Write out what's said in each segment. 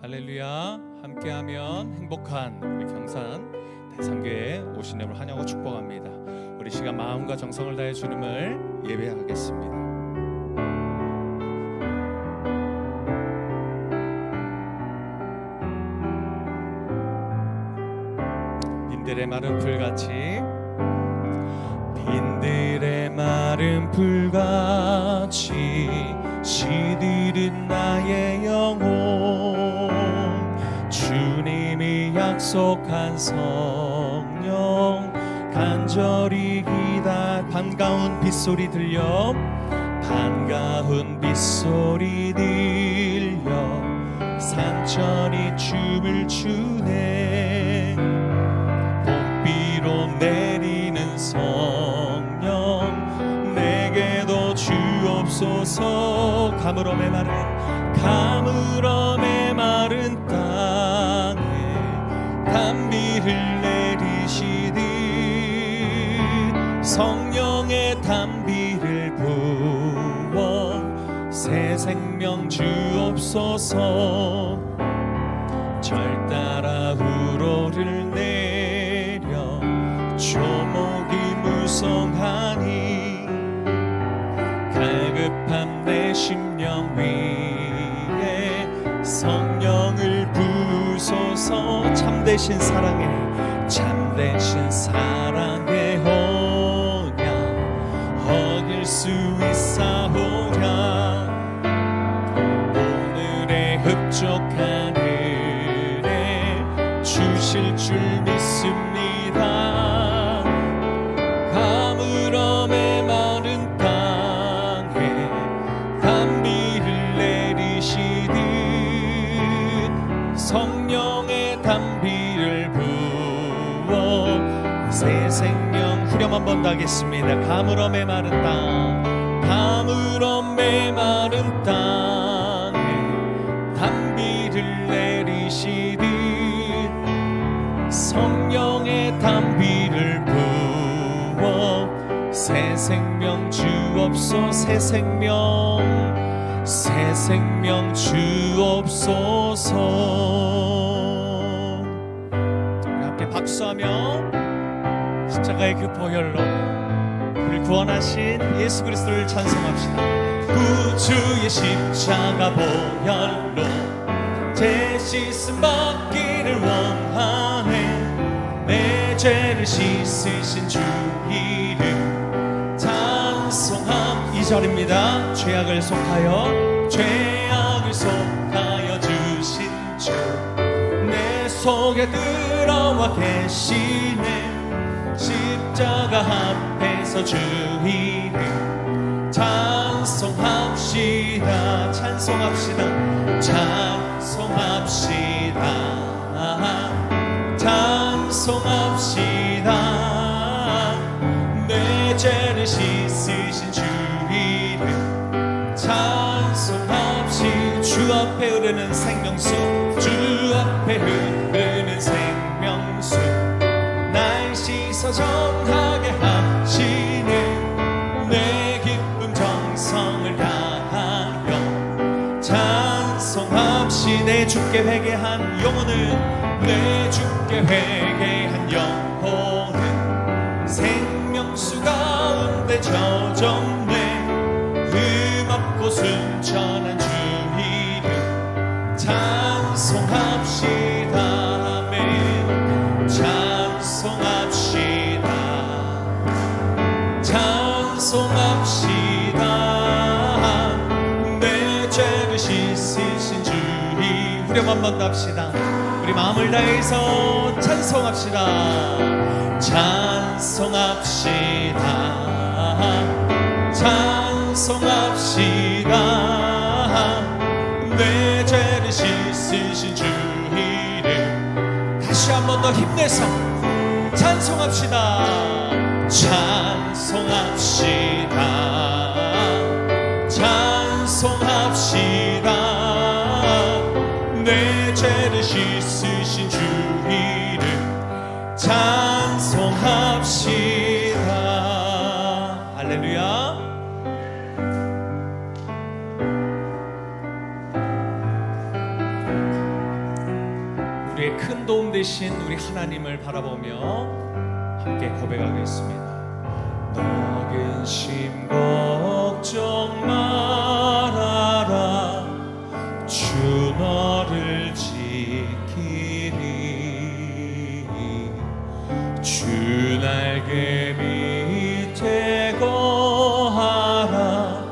할렐루야. 함께하면 행복한 우리 경산 대상교회에 오신 여러분 환영하고 축복합니다. 우리 시간 마음과 정성을 다해 주님을 예배하겠습니다. 빈들의 마른 풀같이 빈들의 마른 풀같이 시들은 나의 영혼 주님이 약속한 성령 간절히 반가운 빗소리 들려 반가운 빗소리 들려 산천이 춤을 추네 봄비로 내리는 성령 내게도 주옵소서 가물어 메마른 땅에 단비를 내리시듯 성령의 단비를 부어 새 생명 주옵소서 절 따라 우로를 내려 조목이 무성하니 갈급한 내 심령 위에 성령을 부소서 참되신 사랑의 언약 얻을 수 있사오냐 오늘의 흡족한 은혜 주실 줄 믿습니다. 가물어 메마른 땅에 단비를 내리시듯 성령의 단비를 부어 새 생명 후렴 한번 더 하겠습니다. 가물어 메마른 땅에 단비를 내리시듯 성령의 단비를 부어 새 생명 주옵소서 새 생명 주옵소서. 우리 함께 박수하며 십자가의 그 보혈로 우리를 구원하신 예수 그리스도를 찬송합시다. 구주의 십자가 보혈로 제 씻음 받기를 원하네 내 죄를 씻으신 주 이름 찬송함 2절입니다. 죄악을 속하여 주신 주 내 속에 들어와 계시네 십자가 앞에서 주 이름 찬송합시다 내 죄를 씻으신 주 이름 찬송합시다. 주 앞에 흐르는 생명수 날 씻어 정하게 하시네 내 기쁨 정성을 다하여 찬송합시다. 내 주께 회개한 영혼은 생명수 가운데 젖었네 흠없고 순전한 주 이름 찬송합시다. 아멘 찬송합시다. 내 죄를 씻으신 주 이름 후렴 한번 더 합시다. 우리 마음을 다해서 찬송합시다. 내 죄를 씻으신 주 이름 다시 한 번 더 힘내서 찬송합시다. 내 죄를 씻으신 주 이름 찬송합시다. 할렐루야. 우리의 큰 도움 되신 우리 하나님을 바라보며 함께 고백하겠습니다. 너 근심 걱정 말아라. 주 너를 지키리. 주 날개 밑에 거하라.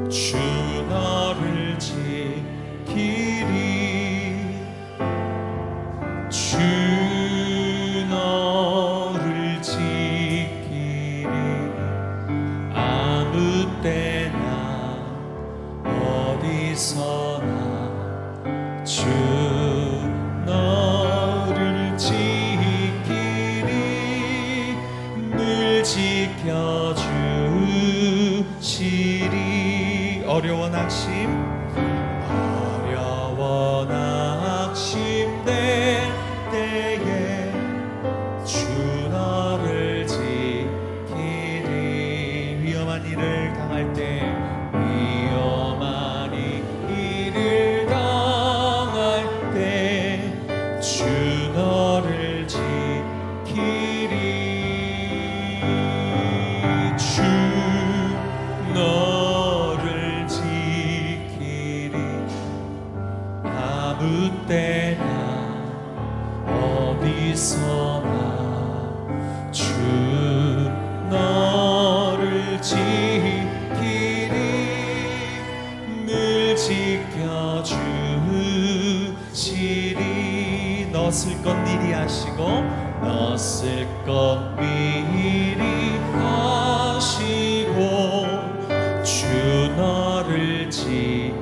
주 너를 지키리. 주 너를 지키리. 아무 때나 어디서나 주 너를 지키리. 늘 지켜주시리. 어려워 낙심될 때에 주 너를 지키리. 위험한 일을 당할 때 주 너를 지키리. 주 너를 지키리. 아무 때나 어디서나 주 너를 지키리. 늘 지켜주시리. 너 쓸 것 미리 하시고 너 쓸 것 미리 하시고 주 너를 지키리.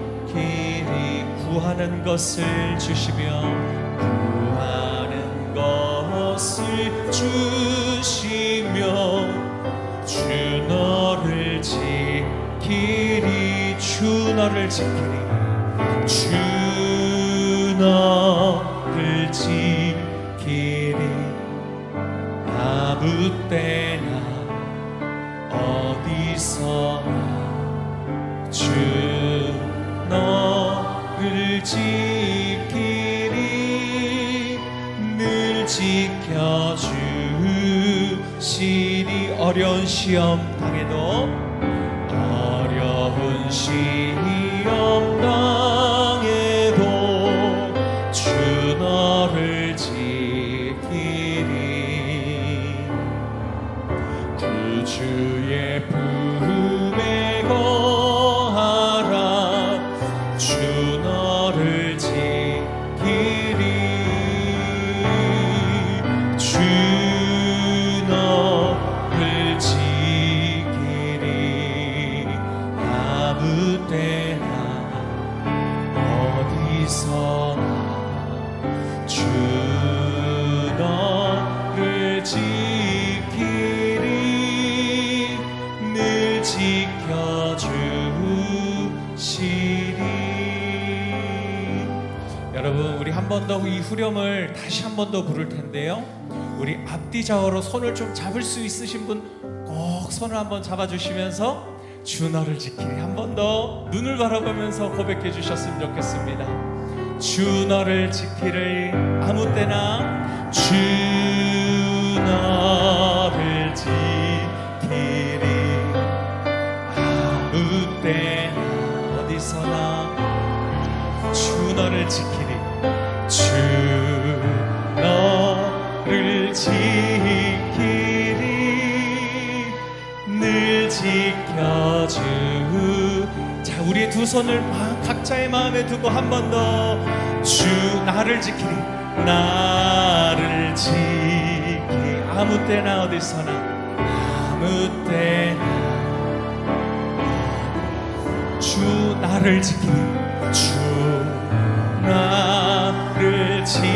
구하는 것을 주시며 구하는 것을 주시며 주 너를 지키리. 주 너를 지키리. 주 너를 지키리. 아무 때나 어디서나 주 너를 지키리. 늘 지켜주시리. 어려운 시험 당해도 어려운 시험 당해도 주 너를 지키리. 구주의 품에 거하라. 주 너를 지키리. 주 너를 지키리. 아무 때나 어디서나 주 너를 지키리. 늘 지켜주시리. 여러분, 우리 한 번 더 이 후렴을 다시 한 번 더 부를 텐데요, 우리 앞뒤 좌우로 손을 좀 잡을 수 있으신 분 꼭 손을 한번 잡아주시면서 주 너를 지키리 한 번 더 눈을 바라보면서 고백해 주셨으면 좋겠습니다. 주 너를 지키리. 아무 때나 주 너를 지키리. 아무 때나 어디서나 주 너를 지키리. 주 너를 지키리. 늘 지켜주. 자, 우리의 두 손을 각자의 마음에 두고 한 번 더 주 나를 지키리. 나를 지키리. 아무 때나 어디서나 아무 때나 주 나를 지키리. 주 나를 지키리.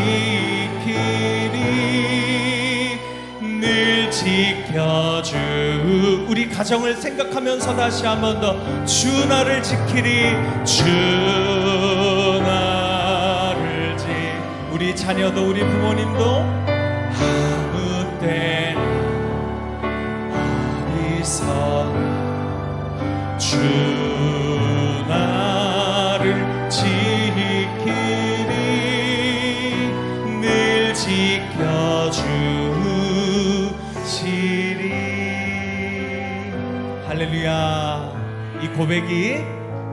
늘 지켜주. 우리 가정을 생각하면서 다시 한 번 더 주 나를 지키리. 주 나를 우리 자녀도 우리 부모님도 아무 때나 어디서나 주 나를 지키리. 늘 고백이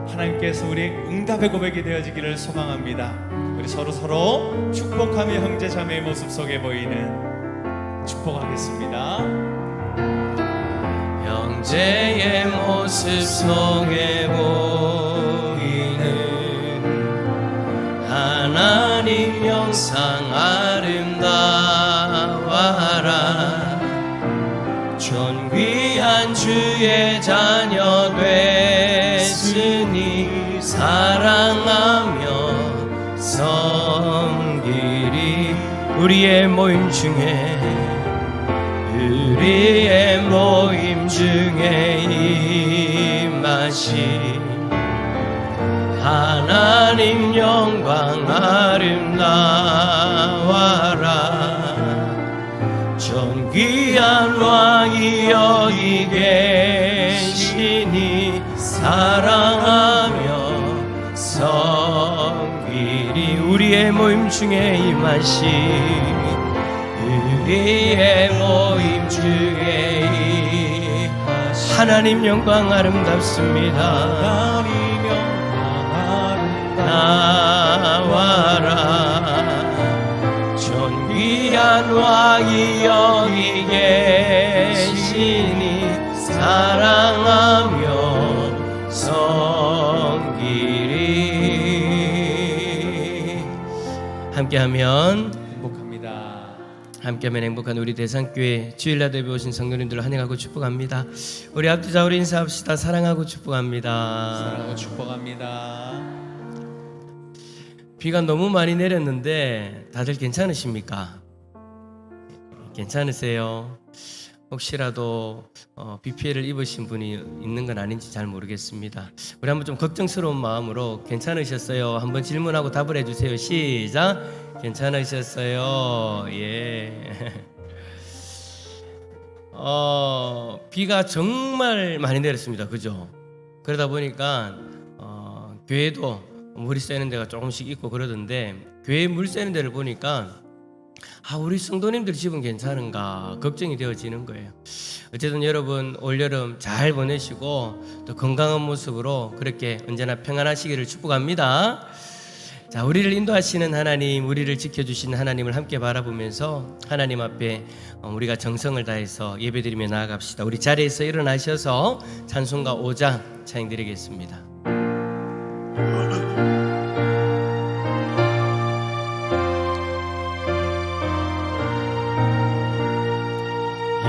하나님께서 우리의 응답의 고백이 되어지기를 소망합니다. 우리 서로 축복하며 형제 자매의 모습 속에 보이는 축복하겠습니다. 형제의 모습 속에 보이는 하나님 영상 아름다워라. 존귀한 주의 자녀 됐으니 사랑하며 섬기리. 우리의 모임 중에 임하신 하나님 영광 아름다워라. 존귀한 왕이 여기 계시니 사랑하며 섬기리. 우리의 모임 중에 임하신 우리의 모임 중에 하나님 영광 아름답습니다. 하나님 영광 나와라. 존귀한 왕이 여기 계시니 사랑하며 섬기리. 함께하면 함께하면 행복한 우리 대산교회 주일날 예배 오신 성도님들 환영하고 축복합니다. 우리 앞뒤자 우리 인사합시다. 사랑하고 축복합니다. 사랑하고 축복합니다. 비가 너무 많이 내렸는데 다들 괜찮으십니까? 괜찮으세요? 혹시라도 비 피해를 입으신 분이 있는 건 아닌지 잘 모르겠습니다. 우리 한번 좀 걱정스러운 마음으로 괜찮으셨어요? 한번 질문하고 답을 해주세요. 시작. 괜찮으셨어요? 예. 비가 정말 많이 내렸습니다. 그죠? 그러다 보니까 교회도 물이 새는 데가 조금씩 있고 그러던데, 교회 물 새는 데를 보니까 우리 성도님들 집은 괜찮은가 걱정이 되어지는 거예요. 어쨌든 여러분 올여름 잘 보내시고 또 건강한 모습으로 그렇게 언제나 평안하시기를 축복합니다. 자, 우리를 인도하시는 하나님, 우리를 지켜주시는 하나님을 함께 바라보면서 하나님 앞에 우리가 정성을 다해서 예배드리며 나아갑시다. 우리 자리에서 일어나셔서 찬송가 5장 찬양드리겠습니다.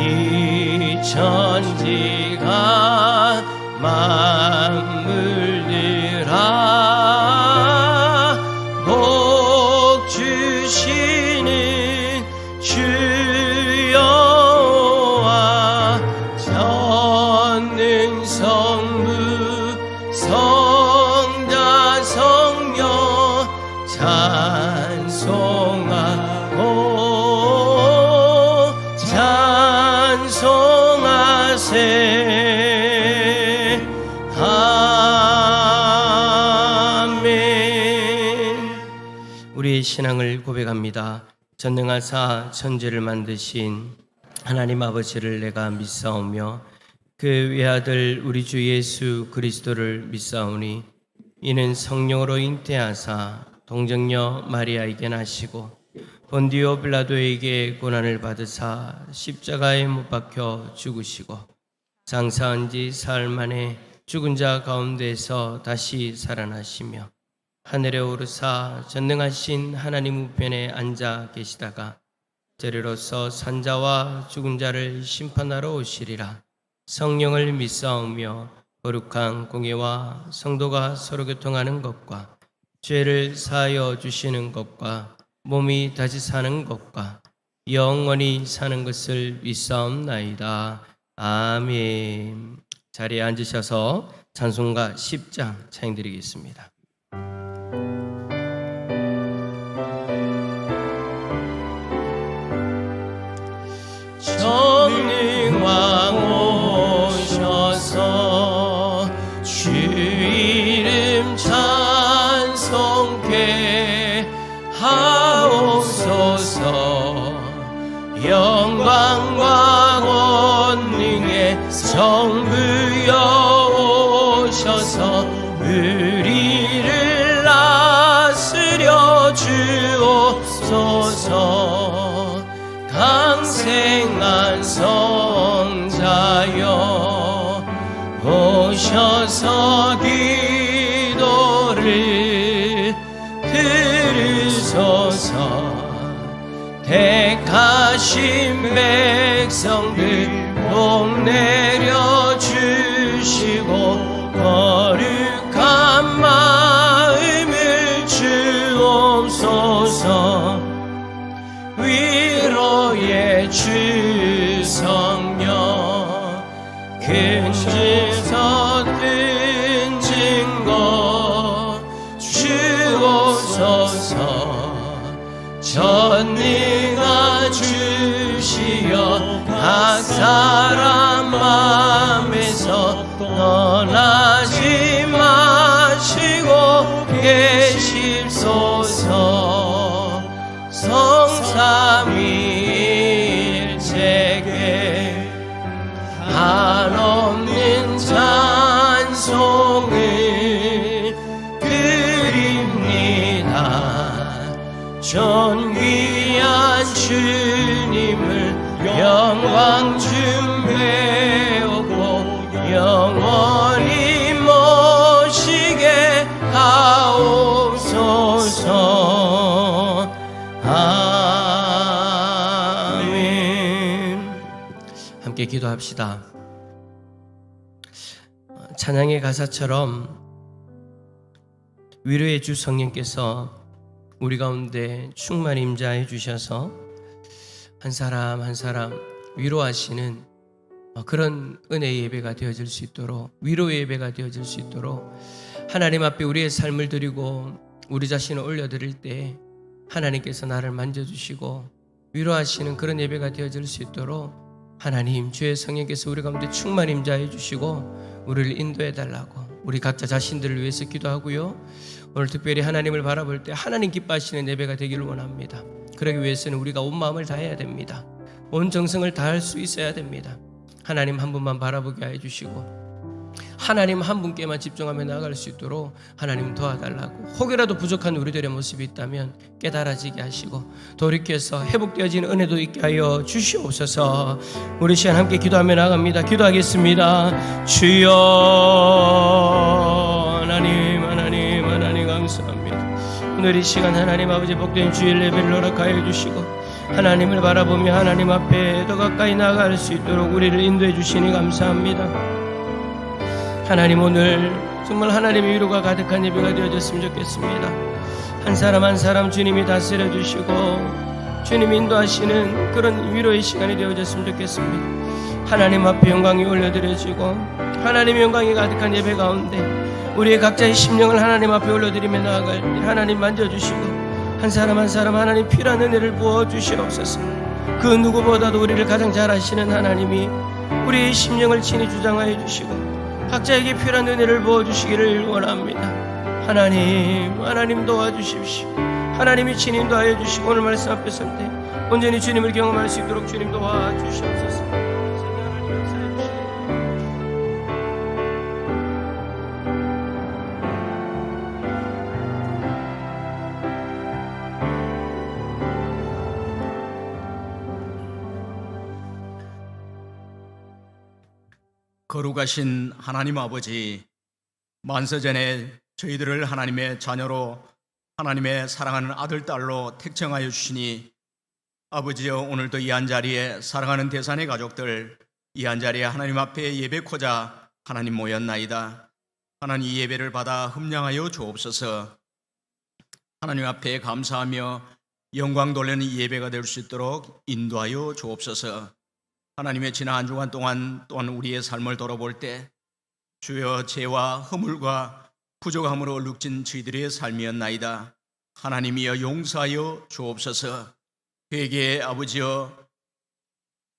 이 천지가 만물들아 복 주시는 주여와 전능성부 성자 성령 찬송하고 찬송하세. 아멘. 우리의 신앙을 고백합니다. 전능하사 천지를 만드신 하나님 아버지를 내가 믿사오며 그 외아들 우리 주 예수 그리스도를 믿사오니 이는 성령으로 잉태하사 동정녀 마리아에게 나시고 본디오 빌라도에게 고난을 받으사 십자가에 못 박혀 죽으시고 장사한 지 사흘 만에 죽은 자 가운데서 다시 살아나시며 하늘에 오르사 전능하신 하나님 우편에 앉아 계시다가 저리로서 산자와 죽은 자를 심판하러 오시리라. 성령을 믿사오며 거룩한 공예와 성도가 서로 교통하는 것과 죄를 사하여 주시는 것과 몸이 다시 사는 것과 영원히 사는 것을 믿사옵나이다. 아멘. 자리에 앉으셔서 찬송가 10장 찬양드리겠습니다. 전능왕 오셔서 주 이름 찬송케 하옵소서. 영광과 권능의 성부여 오셔서 주셔서 기도를 들으소서. 택하신 백성들 복 내려주시고 거룩한 마음을 주옵소서. 위로의 주 성령 큰 증서 큰 증거 주옵소서. 전능한 주시여 각 사람 마음에서 떠나지 마시고 계십소서. 성삼위일체께 한없는 찬송을 드립니다. 존귀한 주님을 영광 좀 배우고 영원히 모시게 하옵소서. 아멘. 함께 기도합시다. 찬양의 가사처럼 위로의 주 성령께서 우리 가운데 충만히 임재해 주셔서 한 사람 한 사람 위로하시는 그런 은혜의 예배가 되어질 수 있도록, 위로의 예배가 되어질 수 있도록 하나님 앞에 우리의 삶을 드리고 우리 자신을 올려드릴 때 하나님께서 나를 만져주시고 위로하시는 그런 예배가 되어질 수 있도록 하나님 주의 성령께서 우리 가운데 충만히 임재해 주시고 우리를 인도해 달라고 우리 각자 자신들을 위해서 기도하고요. 오늘 특별히 하나님을 바라볼 때 하나님 기뻐하시는 예배가 되기를 원합니다. 그러기 위해서는 우리가 온 마음을 다해야 됩니다. 온 정성을 다할 수 있어야 됩니다. 하나님 한 분만 바라보게 해 주시고 하나님 한 분께만 집중하며 나아갈 수 있도록 하나님 도와달라고, 혹이라도 부족한 우리들의 모습이 있다면 깨달아지게 하시고 돌이켜서 회복되어지는 은혜도 있게 하여 주시옵소서. 우리 시간 함께 기도하며 나갑니다. 기도하겠습니다. 주여 하나님 감사합니다. 오늘 이 시간 하나님 아버지 복된 주일 예배를 허락하여 주시고 하나님을 바라보며 하나님 앞에 더 가까이 나아갈 수 있도록 우리를 인도해 주시니 감사합니다. 하나님 오늘 정말 하나님의 위로가 가득한 예배가 되어졌으면 좋겠습니다. 한 사람 한 사람 주님이 다스려 주시고 주님 인도하시는 그런 위로의 시간이 되어졌으면 좋겠습니다. 하나님 앞에 영광이 올려드려지고 하나님의 영광이 가득한 예배 가운데 우리의 각자의 심령을 하나님 앞에 올려드리며 나아갈 때 하나님 만져주시고 한 사람 한 사람 하나님 필요한 은혜를 부어주시옵소서. 그 누구보다도 우리를 가장 잘 아시는 하나님이 우리의 심령을 친히 주장하여 주시고 각자에게 필요한 은혜를 부어주시기를 원합니다. 하나님 도와주십시오. 하나님이 친히 인도하여 주시고 오늘 말씀 앞에 설 때 온전히 주님을 경험할 수 있도록 주님 도와주시옵소서. 하나님 역사해 주시옵소서. 거룩하신 하나님 아버지, 만세전에 저희들을 하나님의 자녀로 하나님의 사랑하는 아들, 딸로 택정하여 주시니 아버지여, 오늘도 이 한자리에 사랑하는 대산의 가족들 이 한자리에 하나님 앞에 예배코자 하나님 모였나이다. 하나님 이 예배를 받아 흠량하여 주옵소서. 하나님 앞에 감사하며 영광 돌리는 이 예배가 될 수 있도록 인도하여 주옵소서. 하나님의 지난 한 주간 동안 또한 우리의 삶을 돌아볼 때 주여 죄와 허물과 부족함으로 얼룩진 저희들의 삶이었나이다. 하나님이여 용서하여 주옵소서. 그에게 아버지여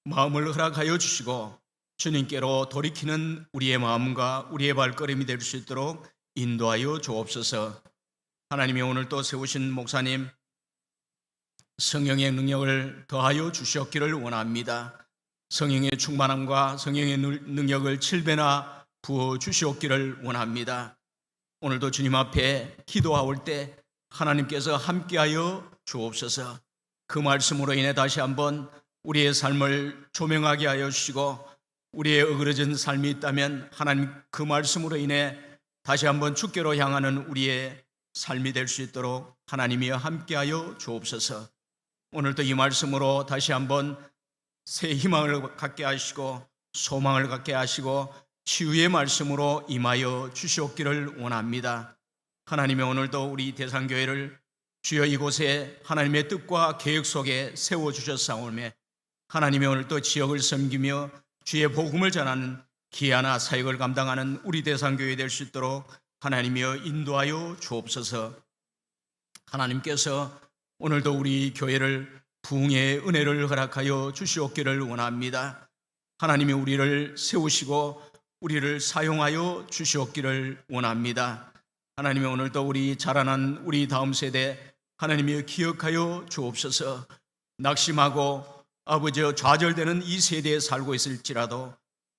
마음을 허락하여 주시고 주님께로 돌이키는 우리의 마음과 우리의 발걸음이 될 수 있도록 인도하여 주옵소서. 하나님이 오늘 또 세우신 목사님 성령의 능력을 더하여 주셨기를 원합니다. 성령의 충만함과 성령의 능력을 7배나 부어 주시옵기를 원합니다. 오늘도 주님 앞에 기도할 때 하나님께서 함께하여 주옵소서. 그 말씀으로 인해 다시 한번 우리의 삶을 조명하게 하여 주시고 우리의 어그러진 삶이 있다면 하나님 그 말씀으로 인해 다시 한번 주께로 향하는 우리의 삶이 될 수 있도록 하나님이여 함께하여 주옵소서. 오늘도 이 말씀으로 다시 한번 새 희망을 갖게 하시고 소망을 갖게 하시고 치유의 말씀으로 임하여 주시옵기를 원합니다. 하나님의 오늘도 우리 대상교회를 주여 이곳에 하나님의 뜻과 계획 속에 세워주셨사오매 하나님의 오늘도 지역을 섬기며 주의 복음을 전하는 기아나 사역을 감당하는 우리 대상교회 될 수 있도록 하나님이여 인도하여 주옵소서. 하나님께서 오늘도 우리 교회를 부흥의 은혜를 허락하여 주시옵기를 원합니다. 하나님이 우리를 세우시고 우리를 사용하여 주시옵기를 원합니다. 하나님이 오늘도 우리 자라난 우리 다음 세대 하나님이 기억하여 주옵소서. 낙심하고 아버지 좌절되는 이 세대에 살고 있을지라도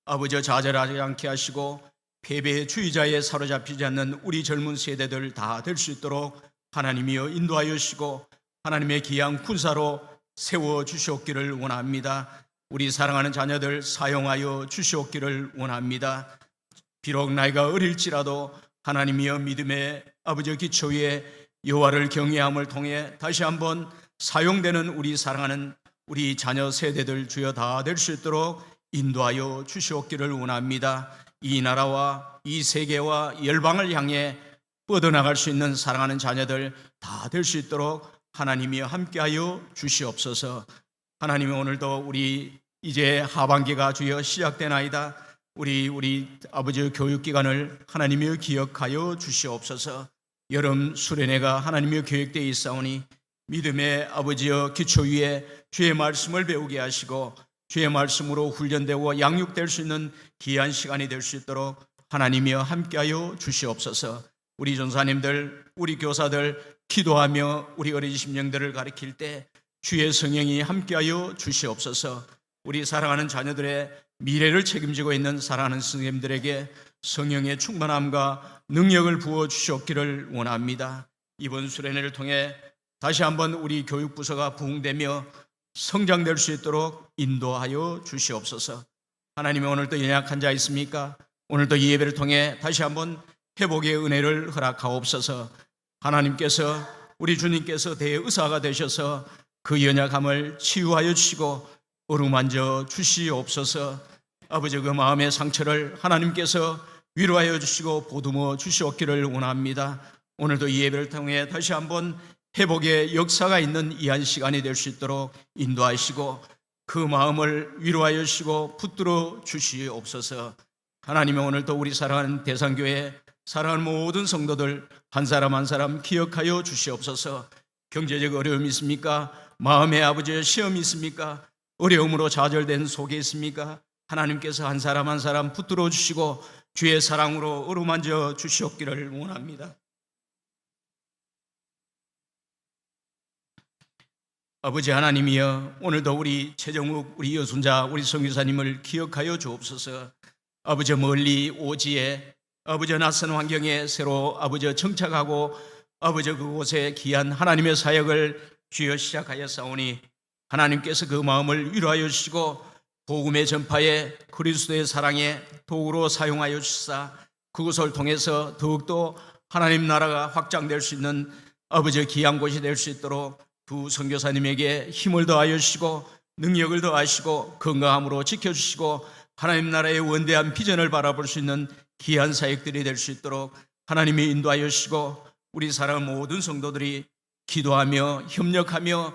아버지 좌절하지 않게 하시고 패배의 주의자에 사로잡히지 않는 우리 젊은 세대들 다 될 수 있도록 하나님이여 인도하여 주시고 하나님의 귀한 군사로 세워 주시옵기를 원합니다. 우리 사랑하는 자녀들 사용하여 주시옵기를 원합니다. 비록 나이가 어릴지라도 하나님이여 믿음의 아버지 기초 위에 여호와를 경외함을 통해 다시 한번 사용되는 우리 사랑하는 우리 자녀 세대들 주여 다 될 수 있도록 인도하여 주시옵기를 원합니다. 이 나라와 이 세계와 열방을 향해 뻗어나갈 수 있는 사랑하는 자녀들 다 될 수 있도록 하나님이여 함께하여 주시옵소서. 하나님이 오늘도 우리 이제 하반기가 주여 시작되나이다. 우리 아버지 교육기관을 하나님이여 기억하여 주시옵소서. 여름 수련회가 하나님이여 계획되어 있사오니 믿음의 아버지여 기초 위에 주의 말씀을 배우게 하시고 주의 말씀으로 훈련되고 양육될 수 있는 귀한 시간이 될 수 있도록 하나님이여 함께하여 주시옵소서. 우리 전사님들, 우리 교사들 기도하며 우리 어린 심령들을 가리킬 때 주의 성령이 함께하여 주시옵소서. 우리 사랑하는 자녀들의 미래를 책임지고 있는 사랑하는 선생님들에게 성령의 충만함과 능력을 부어 주시옵기를 원합니다. 이번 수련회를 통해 다시 한번 우리 교육부서가 부흥되며 성장될 수 있도록 인도하여 주시옵소서. 하나님이 오늘도 연약한 자 있습니까? 오늘도 이 예배를 통해 다시 한번 회복의 은혜를 허락하옵소서. 하나님께서 우리 주님께서 대의사가 되셔서 그 연약함을 치유하여 주시고 어루만져 주시옵소서. 아버지 그 마음의 상처를 하나님께서 위로하여 주시고 보듬어 주시옵기를 원합니다. 오늘도 이 예배를 통해 다시 한번 회복의 역사가 있는 이한 시간이 될 수 있도록 인도하시고 그 마음을 위로하여 주시고 붙들어 주시옵소서. 하나님이 오늘도 우리 사랑하는 대상교회 사랑하는 모든 성도들 한 사람 한 사람 기억하여 주시옵소서. 경제적 어려움이 있습니까? 마음의 아버지의 시험이 있습니까? 어려움으로 좌절된 속에 있습니까? 하나님께서 한 사람 한 사람 붙들어 주시고 주의 사랑으로 어루만져 주시옵기를 원합니다. 아버지 하나님이여 오늘도 우리 최정욱 우리 여순자 우리 성교사님을 기억하여 주옵소서. 아버지 멀리 오지에 아버지 낯선 환경에 새로 아버지 정착하고 아버지 그곳에 귀한 하나님의 사역을 주여 시작하였사오니 하나님께서 그 마음을 위로하여 주시고 복음의 전파에 그리스도의 사랑에 도구로 사용하여 주시사 그것을 통해서 더욱더 하나님 나라가 확장될 수 있는 아버지 귀한 곳이 될 수 있도록 두 선교사님에게 힘을 더하여 주시고 능력을 더하시고 건강함으로 지켜주시고 하나님 나라의 원대한 비전을 바라볼 수 있는 귀한 사역들이 될 수 있도록 하나님이 인도하여 주시고 우리 사랑하는 모든 성도들이 기도하며 협력하며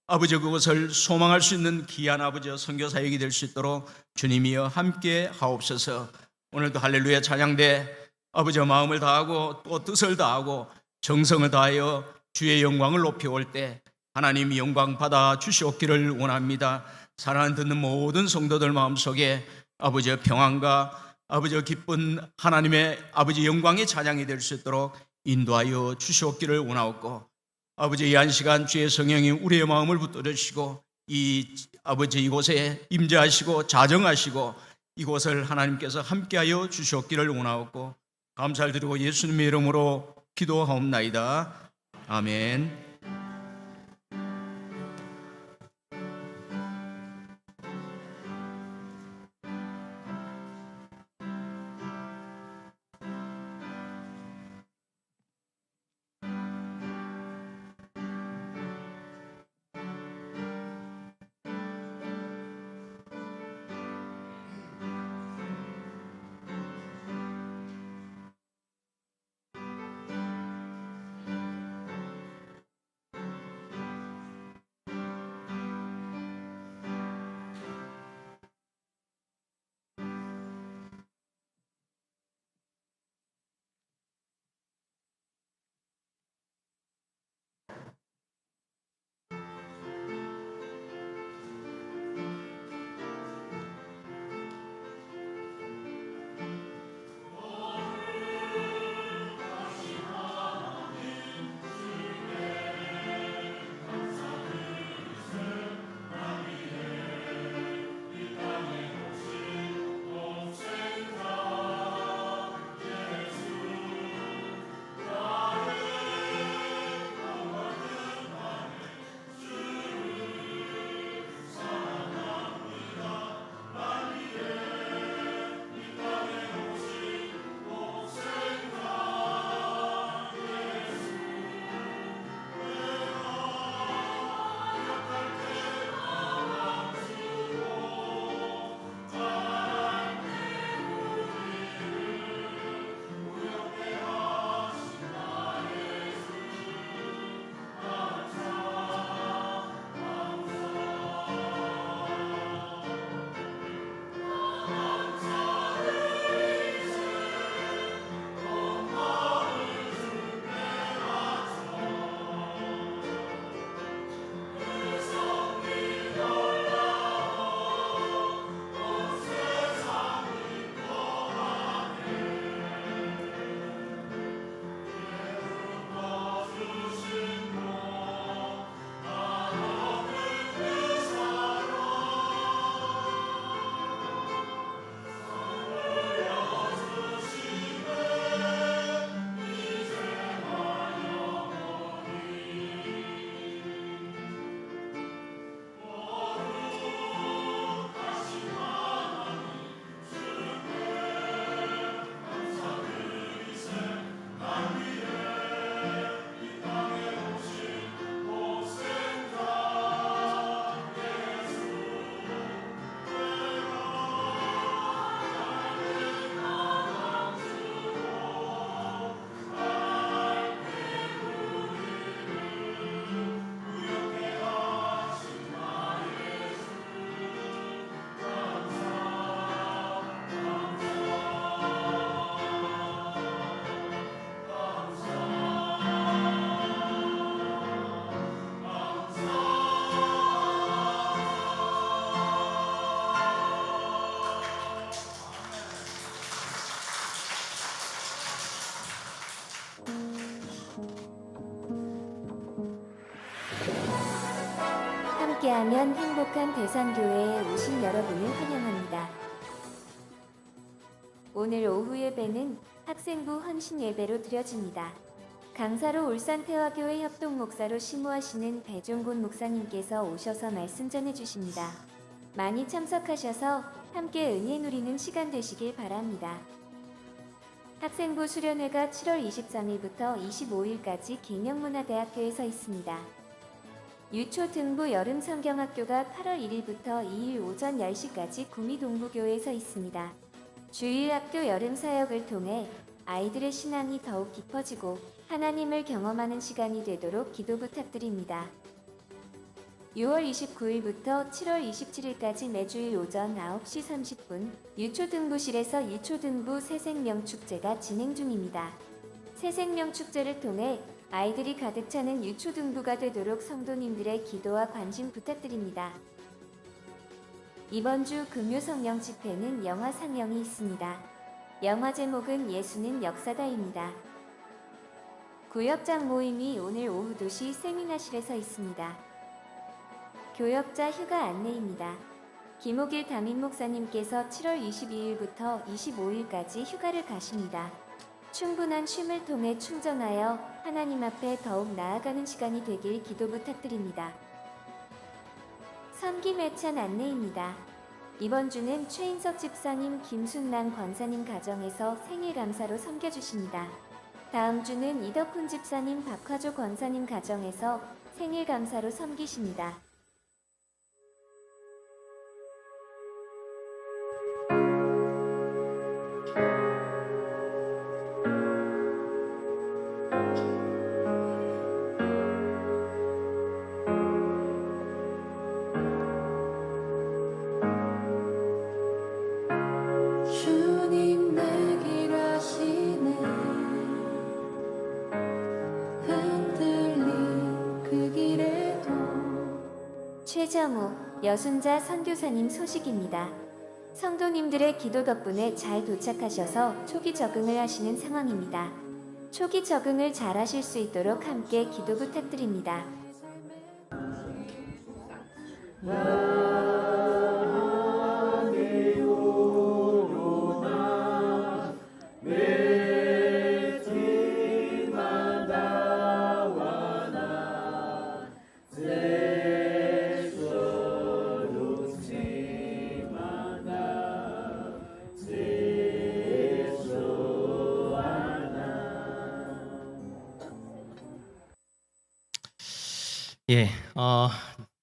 아버지 그것을 소망할 수 있는 귀한 아버지 선교 사역이 될 수 있도록 주님이여 함께 하옵소서. 오늘도 할렐루야 찬양대 아버지 마음을 다하고 또 뜻을 다하고 정성을 다하여 주의 영광을 높여올 때 하나님 영광 받아 주시옵기를 원합니다. 사랑하는 듣는 모든 성도들 마음속에 아버지의 평안과 아버지의 기쁜 하나님의 아버지 영광의 찬양이 될 수 있도록 인도하여 주시옵기를 원하옵고 아버지 이 한 시간 주의 성령이 우리의 마음을 붙들어 주시고 이 아버지 이곳에 임재하시고 자정하시고 이곳을 하나님께서 함께하여 주시옵기를 원하옵고 감사를 드리고 예수님의 이름으로 기도하옵나이다. 아멘. 함께하면 행복한 대산교회에 오신 여러분을 환영합니다. 오늘 오후 예배는 학생부 헌신 예배로 드려집니다. 강사로 울산태화교회 협동목사로 심우하시는 배종곤 목사님께서 오셔서 말씀 전해주십니다. 많이 참석하셔서 함께 은혜 누리는 시간 되시길 바랍니다. 학생부 수련회가 7월 23일부터 25일까지 계명문화대학교에서 있습니다. 유초 등부 여름 성경학교가 8월 1일부터 2일 오전 10시까지 구미동부교회에서 있습니다. 주일학교 여름 사역을 통해 아이들의 신앙이 더욱 깊어지고 하나님을 경험하는 시간이 되도록 기도 부탁드립니다. 6월 29일부터 7월 27일까지 매주일 오전 9시 30분 유초등부실에서 유초등부 새생명축제가 진행 중입니다. 새생명축제를 통해 아이들이 가득 차는 유초등부가 되도록 성도님들의 기도와 관심 부탁드립니다. 이번 주 금요 성령 집회는 영화 상영이 있습니다. 영화 제목은 예수는 역사다입니다. 구역장 모임이 오늘 오후 2시 세미나실에서 있습니다. 교역자 휴가 안내입니다. 김옥일 담임 목사님께서 7월 22일부터 25일까지 휴가를 가십니다. 충분한 쉼을 통해 충전하여 하나님 앞에 더욱 나아가는 시간이 되길 기도 부탁드립니다. 섬김 회찬 안내입니다. 이번 주는 최인석 집사님, 김순랑 권사님 가정에서 생일 감사로 섬겨주십니다. 다음 주는 이덕훈 집사님, 박화조 권사님 가정에서 생일 감사로 섬기십니다. 주님 내 길 아시네 흔들린 그 길에도 최정우 여순자 선교사님 소식입니다. 성도님들의 기도 덕분에 잘 도착하셔서 초기 적응을 하시는 상황입니다. 초기 적응을 잘 하실 수 있도록 함께 기도 부탁드립니다. 예,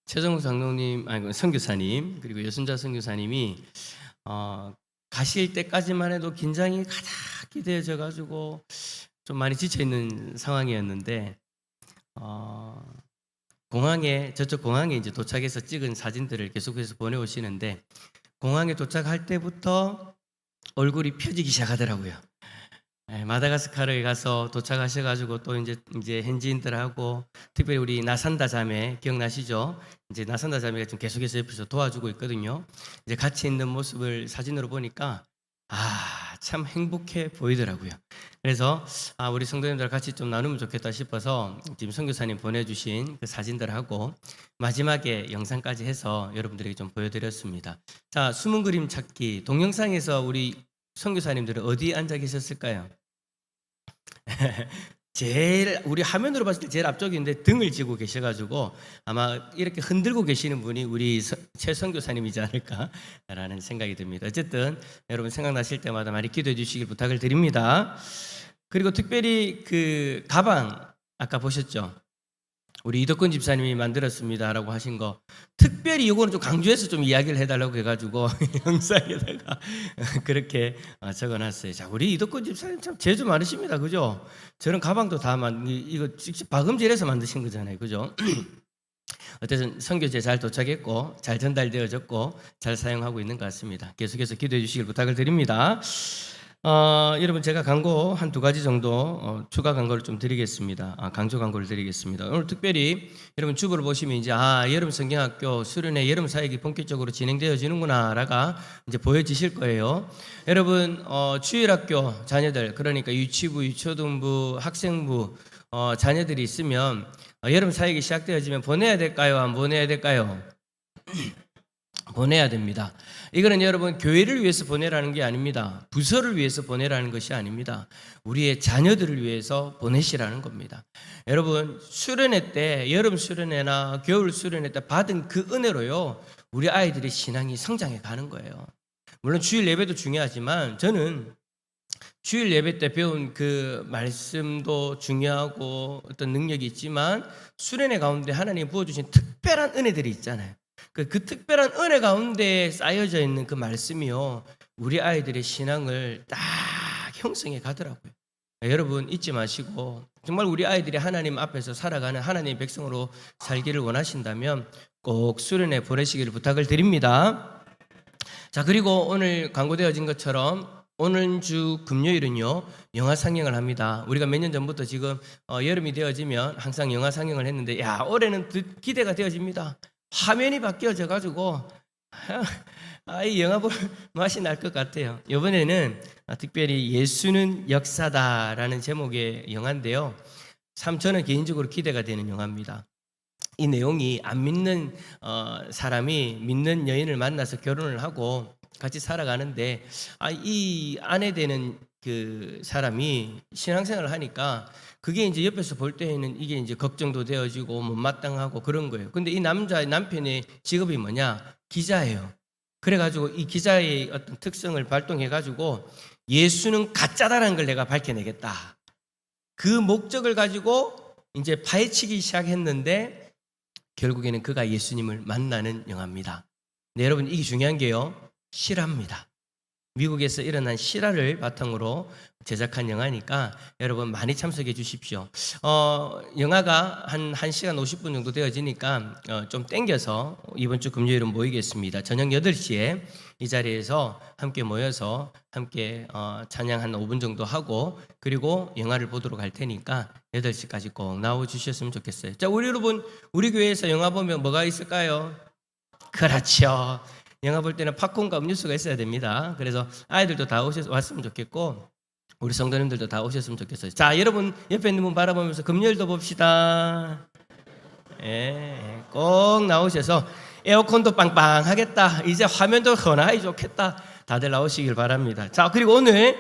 최정국 장로님, 아니 선교사님 그리고 여순자 선교사님이 가실 때까지만 해도 긴장이 가득히 되어져 가지고 좀 많이 지쳐 있는 상황이었는데 공항에 저쪽 공항에 이제 도착해서 찍은 사진들을 계속해서 보내오시는데 공항에 도착할 때부터 얼굴이 펴지기 시작하더라고요. 예, 마다가스카르에 가서 도착하셔가지고 또 이제 현지인들하고 특별히 우리 나산다 자매 기억나시죠? 이제 나산다 자매가 지금 계속해서 옆에서 도와주고 있거든요. 이제 같이 있는 모습을 사진으로 보니까 참 행복해 보이더라고요. 그래서 우리 성도님들 같이 좀 나누면 좋겠다 싶어서 지금 선교사님 보내주신 그 사진들하고 마지막에 영상까지 해서 여러분들에게 좀 보여드렸습니다. 자, 숨은 그림 찾기 동영상에서 우리 선교사님들은 어디 앉아 계셨을까요? 제일 우리 화면으로 봤을 때 제일 앞쪽인데 등을 지고 계셔가지고 아마 이렇게 흔들고 계시는 분이 우리 최 선교사님이지 않을까라는 생각이 듭니다. 어쨌든 여러분 생각나실 때마다 많이 기도해 주시길 부탁을 드립니다. 그리고 특별히 그 가방 아까 보셨죠? 우리 이덕근 집사님이 만들었습니다라고 하신 거 특별히 이거는 좀 강조해서 좀 이야기를 해달라고 해가지고 영상에다가 그렇게 적어놨어요. 자, 우리 이덕근 집사님 참 재주 많으십니다, 그죠? 저런 가방도 다 이거 직접 박음질해서 만드신 거잖아요, 그죠? 어쨌든 선교제 잘 도착했고 잘 전달되어졌고 잘 사용하고 있는 것 같습니다. 계속해서 기도해 주시길 부탁을 드립니다. 여러분 제가 광고 한 두 가지 정도 추가 광고를 좀 드리겠습니다. 강조 광고를 드리겠습니다. 오늘 특별히 여러분 주보를 보시면 이제 여름 성경학교 수련회 여름 사역이 본격적으로 진행되어지는구나라가 이제 보여지실 거예요. 여러분 주일학교 자녀들 그러니까 유치부, 유초등부, 학생부 자녀들이 있으면 여름 사역이 시작되어지면 보내야 될까요? 안 보내야 될까요? 보내야 됩니다. 이거는 여러분 교회를 위해서 보내라는 게 아닙니다. 부서를 위해서 보내라는 것이 아닙니다. 우리의 자녀들을 위해서 보내시라는 겁니다. 여러분 수련회 때, 여름 수련회나 겨울 수련회 때 받은 그 은혜로요, 우리 아이들의 신앙이 성장해 가는 거예요. 물론 주일 예배도 중요하지만 저는 주일 예배 때 배운 그 말씀도 중요하고 어떤 능력이 있지만 수련회 가운데 하나님이 부어주신 특별한 은혜들이 있잖아요. 그 특별한 은혜 가운데 쌓여져 있는 그 말씀이요, 우리 아이들의 신앙을 딱 형성해 가더라고요. 여러분 잊지 마시고 정말 우리 아이들이 하나님 앞에서 살아가는 하나님의 백성으로 살기를 원하신다면 꼭 수련회 보내시기를 부탁을 드립니다. 자, 그리고 오늘 광고되어진 것처럼 오늘 주 금요일은요 영화 상영을 합니다. 우리가 몇 년 전부터 지금 여름이 되어지면 항상 영화 상영을 했는데, 올해는 기대가 되어집니다. 화면이 바뀌어져 가지고 이 영화 볼 맛이 날 것 같아요. 이번에는 특별히 예수는 역사다라는 제목의 영화인데요, 참 저는 개인적으로 기대가 되는 영화입니다. 이 내용이 안 믿는 사람이 믿는 여인을 만나서 결혼을 하고 같이 살아가는데, 이 아내 되는 그 사람이 신앙생활을 하니까 그게 이제 옆에서 볼 때에는 이게 이제 걱정도 되어지고 못마땅하고 그런 거예요. 근데 이 남편의 직업이 뭐냐? 기자예요. 그래가지고 이 기자의 어떤 특성을 발동해가지고 예수는 가짜다라는 걸 내가 밝혀내겠다. 그 목적을 가지고 이제 파헤치기 시작했는데 결국에는 그가 예수님을 만나는 영화입니다. 네, 여러분 이게 중요한 게요, 실화입니다. 미국에서 일어난 실화를 바탕으로 제작한 영화니까 여러분 많이 참석해 주십시오. 영화가 한 1시간 50분 정도 되어지니까 좀 땡겨서 이번 주 금요일은 모이겠습니다. 저녁 8시에 이 자리에서 함께 모여서 함께 찬양 한 5분 정도 하고 그리고 영화를 보도록 할 테니까 8시까지 꼭 나와주셨으면 좋겠어요. 자, 우리 여러분, 우리 교회에서 영화 보면 뭐가 있을까요? 그렇죠. 영화 볼 때는 팝콘과 음료수가 있어야 됩니다. 그래서 아이들도 다 왔으면 좋겠고 우리 성도님들도 다 오셨으면 좋겠어요. 자, 여러분 옆에 있는 분 바라보면서 금요일도 봅시다. 꼭 나오셔서 에어컨도 빵빵하겠다, 이제 화면도 헌하이 좋겠다, 다들 나오시길 바랍니다. 자, 그리고 오늘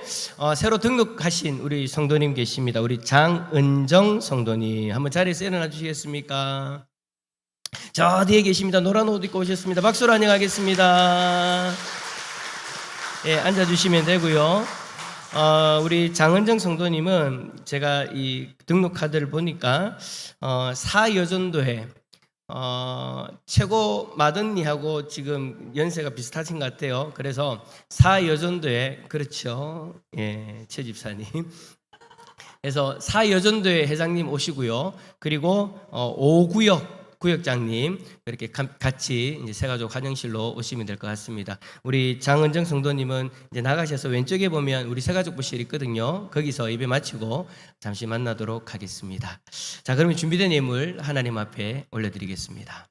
새로 등록하신 우리 성도님 계십니다. 우리 장은정 성도님 한번 자리에서 일어나 주시겠습니까? 저 뒤에 계십니다. 노란 옷 입고 오셨습니다. 박수로 환영하겠습니다. 앉아주시면 되고요. 우리 장은정 성도님은 제가 이 등록 카드를 보니까 사여전도회 최고 마든니하고 지금 연세가 비슷하신 것 같아요. 그래서 사여전도회, 그렇죠, 최 집사님. 그래서 사여전도회 회장님 오시고요. 그리고 5구역 구역장님 이렇게 같이 이제 새가족 환영실로 오시면 될 것 같습니다. 우리 장은정 성도님은 이제 나가셔서 왼쪽에 보면 우리 새가족 부실 있거든요. 거기서 예배 마치고 잠시 만나도록 하겠습니다. 자, 그러면 준비된 예물 하나님 앞에 올려드리겠습니다.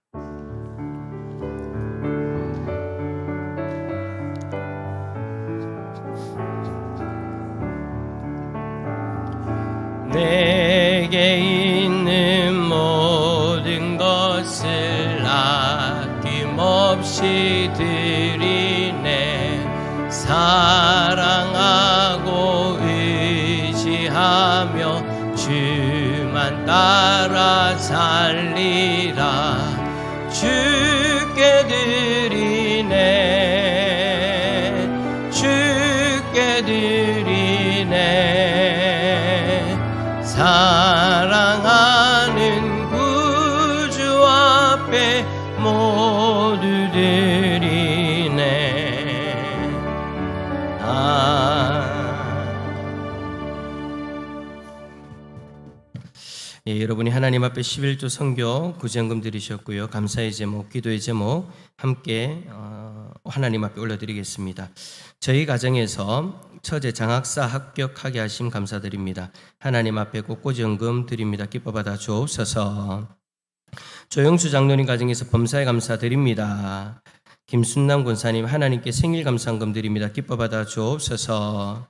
내게 있는 모든 것을 아낌없이 드리네. 사랑하고 의지하며 주만 따라 살리라. 주께 드리네. 주께 드리네. 사랑하는 구주 앞에 모두 드리네. 여러분이 하나님 앞에 11조 선교 구제연금 드리셨고요. 감사의 제목, 기도의 제목 함께 하나님 앞에 올려드리겠습니다. 저희 가정에서 처제 장학사 합격하게 하심 감사드립니다. 하나님 앞에 꽃꽂이연금 드립니다. 기뻐 받아 주옵소서. 조영수 장로님 가정에서 범사에 감사드립니다. 김순남 권사님 하나님께 생일 감사헌금 드립니다. 기뻐 받아 주옵소서.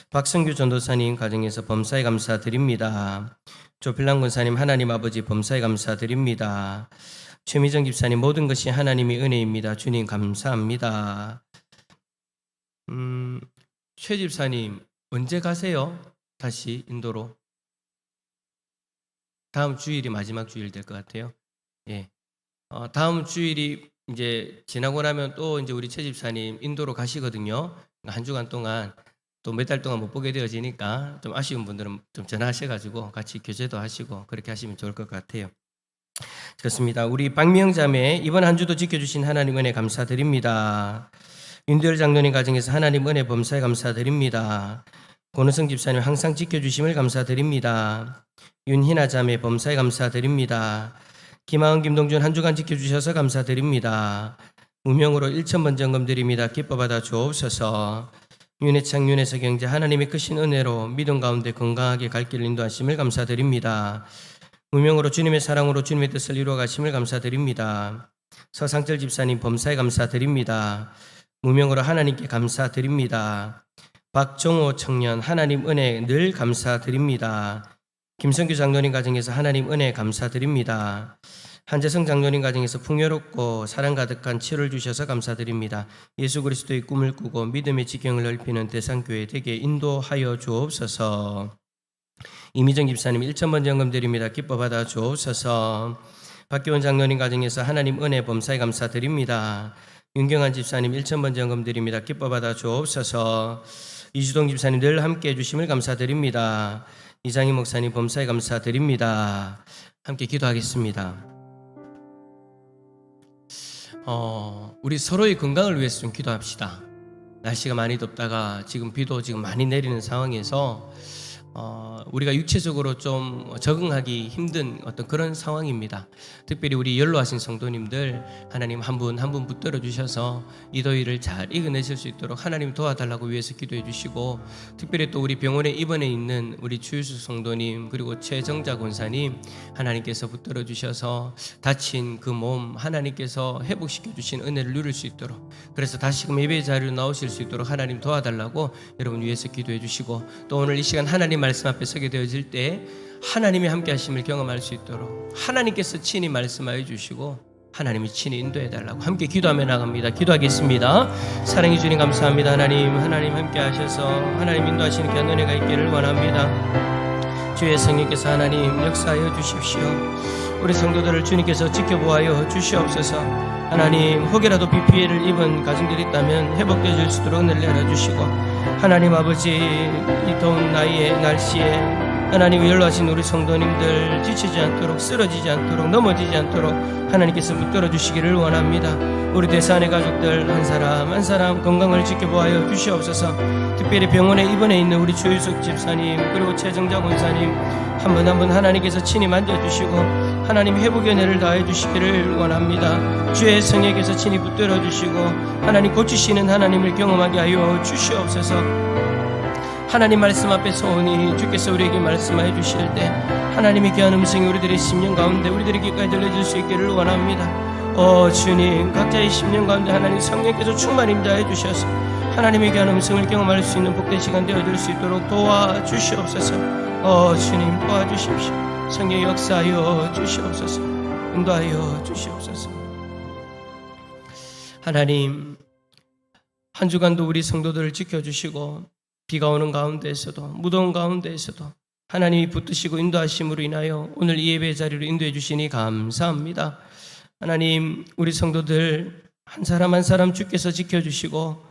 박성규 전도사님 가정에서 범사에 감사드립니다. 조필랑 권사님 하나님 아버지 범사에 감사드립니다. 최미정 집사님, 모든 것이 하나님의 은혜입니다. 주님 감사합니다. 최 집사님, 언제 가세요? 다시 인도로? 다음 주일이 마지막 주일 될 것 같아요. 예. 다음 주일이 이제 지나고 나면 또 이제 우리 최 집사님 인도로 가시거든요. 한 주간 동안 또 몇 달 동안 못 보게 되어지니까 좀 아쉬운 분들은 좀 전화하셔가지고 같이 교제도 하시고 그렇게 하시면 좋을 것 같아요. 그렇습니다. 우리 박미영 자매, 이번 한 주도 지켜주신 하나님 은혜 감사드립니다. 윤대열 장로님 가정에서 하나님 은혜 범사에 감사드립니다. 권우성 집사님 항상 지켜주심을 감사드립니다. 윤희나 자매 범사에 감사드립니다. 김하은 김동준 한 주간 지켜주셔서 감사드립니다. 무명으로 1,000번 점검드립니다. 기뻐받아 주옵소서. 윤혜창 윤혜서 경제 하나님의 크신 은혜로 믿음 가운데 건강하게 갈 길을 인도하심을 감사드립니다. 무명으로 주님의 사랑으로 주님의 뜻을 이루어 가심을 감사드립니다. 서상철 집사님 범사에 감사드립니다. 무명으로 하나님께 감사드립니다. 박종호 청년 하나님 은혜 늘 감사드립니다. 김성규 장로님 가정에서 하나님 은혜 감사드립니다. 한재성 장로님 가정에서 풍요롭고 사랑 가득한 치료를 주셔서 감사드립니다. 예수 그리스도의 꿈을 꾸고 믿음의 지경을 넓히는 대상교회 되게 인도하여 주옵소서. 이미정 집사님 1,000번 점검드립니다. 기뻐받아 주옵소서. 박기원 장로님 가정에서 하나님 은혜 범사에 감사드립니다. 윤경환 집사님 1,000번 점검드립니다. 기뻐받아 주옵소서. 이주동 집사님 늘 함께해 주심을 감사드립니다. 이장희 목사님 범사에 감사드립니다. 함께 기도하겠습니다. 우리 서로의 건강을 위해서 좀 기도합시다. 날씨가 많이 덥다가 지금 비도 지금 많이 내리는 상황에서 우리가 육체적으로 좀 적응하기 힘든 어떤 그런 상황입니다. 특별히 우리 연로하신 성도님들 하나님 한 분 한 분 붙들어 주셔서 이 더위를 잘 이겨내실 수 있도록 하나님 도와달라고 위해서 기도해 주시고, 특별히 또 우리 병원에 입원해 있는 우리 주유수 성도님 그리고 최정자 권사님 하나님께서 붙들어 주셔서 다친 그 몸 하나님께서 회복시켜 주신 은혜를 누릴 수 있도록, 그래서 다시금 예배 자리로 나오실 수 있도록 하나님 도와달라고 여러분 위해서 기도해 주시고, 또 오늘 이 시간 하나님 말씀 앞에 서게 되어질 때 하나님의 함께 하심을 경험할 수 있도록 하나님께서 친히 말씀하여 주시고 하나님이 친히 인도해 달라고 함께 기도하며 나갑니다. 기도하겠습니다. 사랑해 주님 감사합니다. 하나님 함께 하셔서 하나님 인도하시는 귀한 은혜가 있기를 원합니다. 주의 성령께서 하나님 역사하여 주십시오. 우리 성도들을 주님께서 지켜보아여 주시옵소서. 하나님 혹여라도 비 피해를 입은 가정들이 있다면 회복되어질 수 있도록 은혜를 내려주시고, 하나님 아버지 이 더운 날씨에 하나님 연로하신 우리 성도님들 지치지 않도록, 쓰러지지 않도록, 넘어지지 않도록 하나님께서 붙들어 주시기를 원합니다. 우리 대산의 가족들 한 사람 한 사람 건강을 지켜보아여 주시옵소서. 특별히 병원에 입원해 있는 우리 주유숙 집사님 그리고 최정자 권사님 한 분 한 분 하나님께서 친히 만져주시고 하나님 회복의 은혜를 다해 주시기를 원합니다. 주의 성령께서 친히 붙들어 주시고 하나님 고치시는 하나님을 경험하게 하여 주시옵소서. 하나님 말씀 앞에 서오니 주께서 우리에게 말씀하여 주실 때 하나님의 귀한 음성이 우리들의 심령 가운데 우리들에게까지 들려질 수 있기를 원합니다. 주님, 각자의 심령 가운데 하나님 성령께서 충만 임자해 주셔서 하나님의 귀한 음성을 경험할 수 있는 복된 시간 되어줄 수 있도록 도와주시옵소서. 주님 도와주십시오. 성령 역사하여 주시옵소서. 인도하여 주시옵소서. 하나님, 한 주간도 우리 성도들을 지켜주시고 비가 오는 가운데에서도 무더운 가운데에서도 하나님이 붙드시고 인도하심으로 인하여 오늘 이 예배 자리로 인도해 주시니 감사합니다. 하나님, 우리 성도들 한 사람 한 사람 주께서 지켜주시고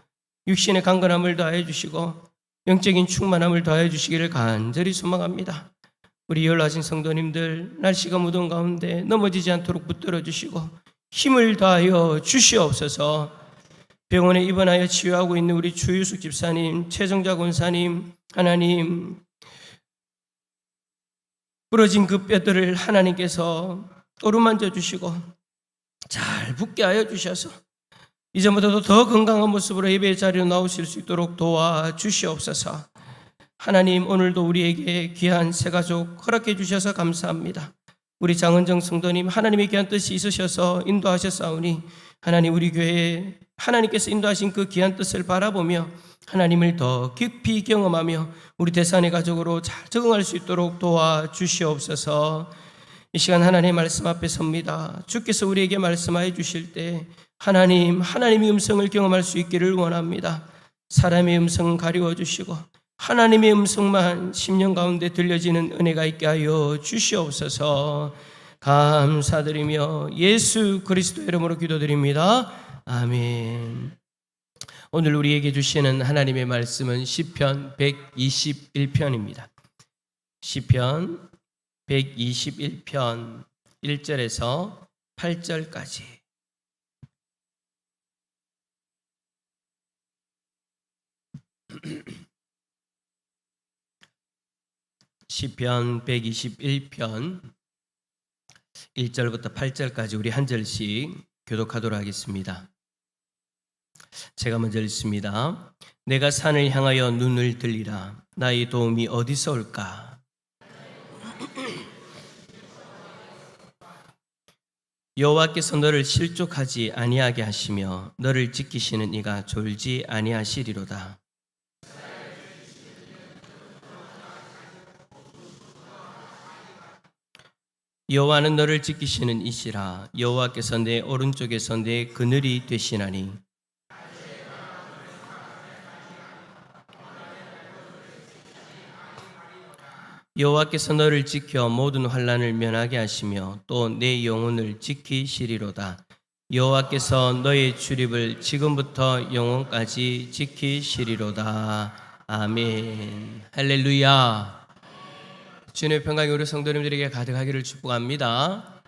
육신의 강건함을 더하여 주시고 영적인 충만함을 더하여 주시기를 간절히 소망합니다. 우리 연로하신 성도님들 날씨가 무더운 가운데 넘어지지 않도록 붙들어 주시고 힘을 더하여 주시옵소서. 병원에 입원하여 치유하고 있는 우리 주유숙 집사님, 최정자 권사님, 하나님 부러진 그 뼈들을 하나님께서 어루만져 주시고 잘 붙게 하여 주셔서 이전보다도 더 건강한 모습으로 예배의 자리로 나오실 수 있도록 도와주시옵소서. 하나님, 오늘도 우리에게 귀한 새가족 허락해 주셔서 감사합니다. 우리 장은정 성도님 하나님의 귀한 뜻이 있으셔서 인도하셨사오니 하나님 우리 교회에 하나님께서 인도하신 그 귀한 뜻을 바라보며 하나님을 더 깊이 경험하며 우리 대산의 가족으로 잘 적응할 수 있도록 도와주시옵소서. 이 시간 하나님의 말씀 앞에 섭니다. 주께서 우리에게 말씀하여 주실 때 하나님의 음성을 경험할 수 있기를 원합니다. 사람의 음성은 가리워 주시고 하나님의 음성만 심령 가운데 들려지는 은혜가 있게 하여 주시옵소서. 감사드리며 예수 그리스도 이름으로 기도드립니다. 아멘. 오늘 우리에게 주시는 하나님의 말씀은 시편 121편입니다. 시편 121편 1절에서 8절까지. 시편 121편 1절부터 8절까지 우리 한 절씩 교독하도록 하겠습니다. 제가 먼저 읽습니다. 내가 산을 향하여 눈을 들리라. 나의 도움이 어디서 올까? 여호와께서 너를 실족하지 아니하게 하시며 너를 지키시는 이가 졸지 아니하시리로다. 여호와는 너를 지키시는 이시라. 여호와께서 내 오른쪽에서 내 그늘이 되시나니 여호와께서 너를 지켜 모든 환난을 면하게 하시며 또 내 영혼을 지키시리로다. 여호와께서 너의 출입을 지금부터 영원까지 지키시리로다. 아멘. 할렐루야. 주님의 평강이 우리 성도님들에게 가득하기를 축복합니다.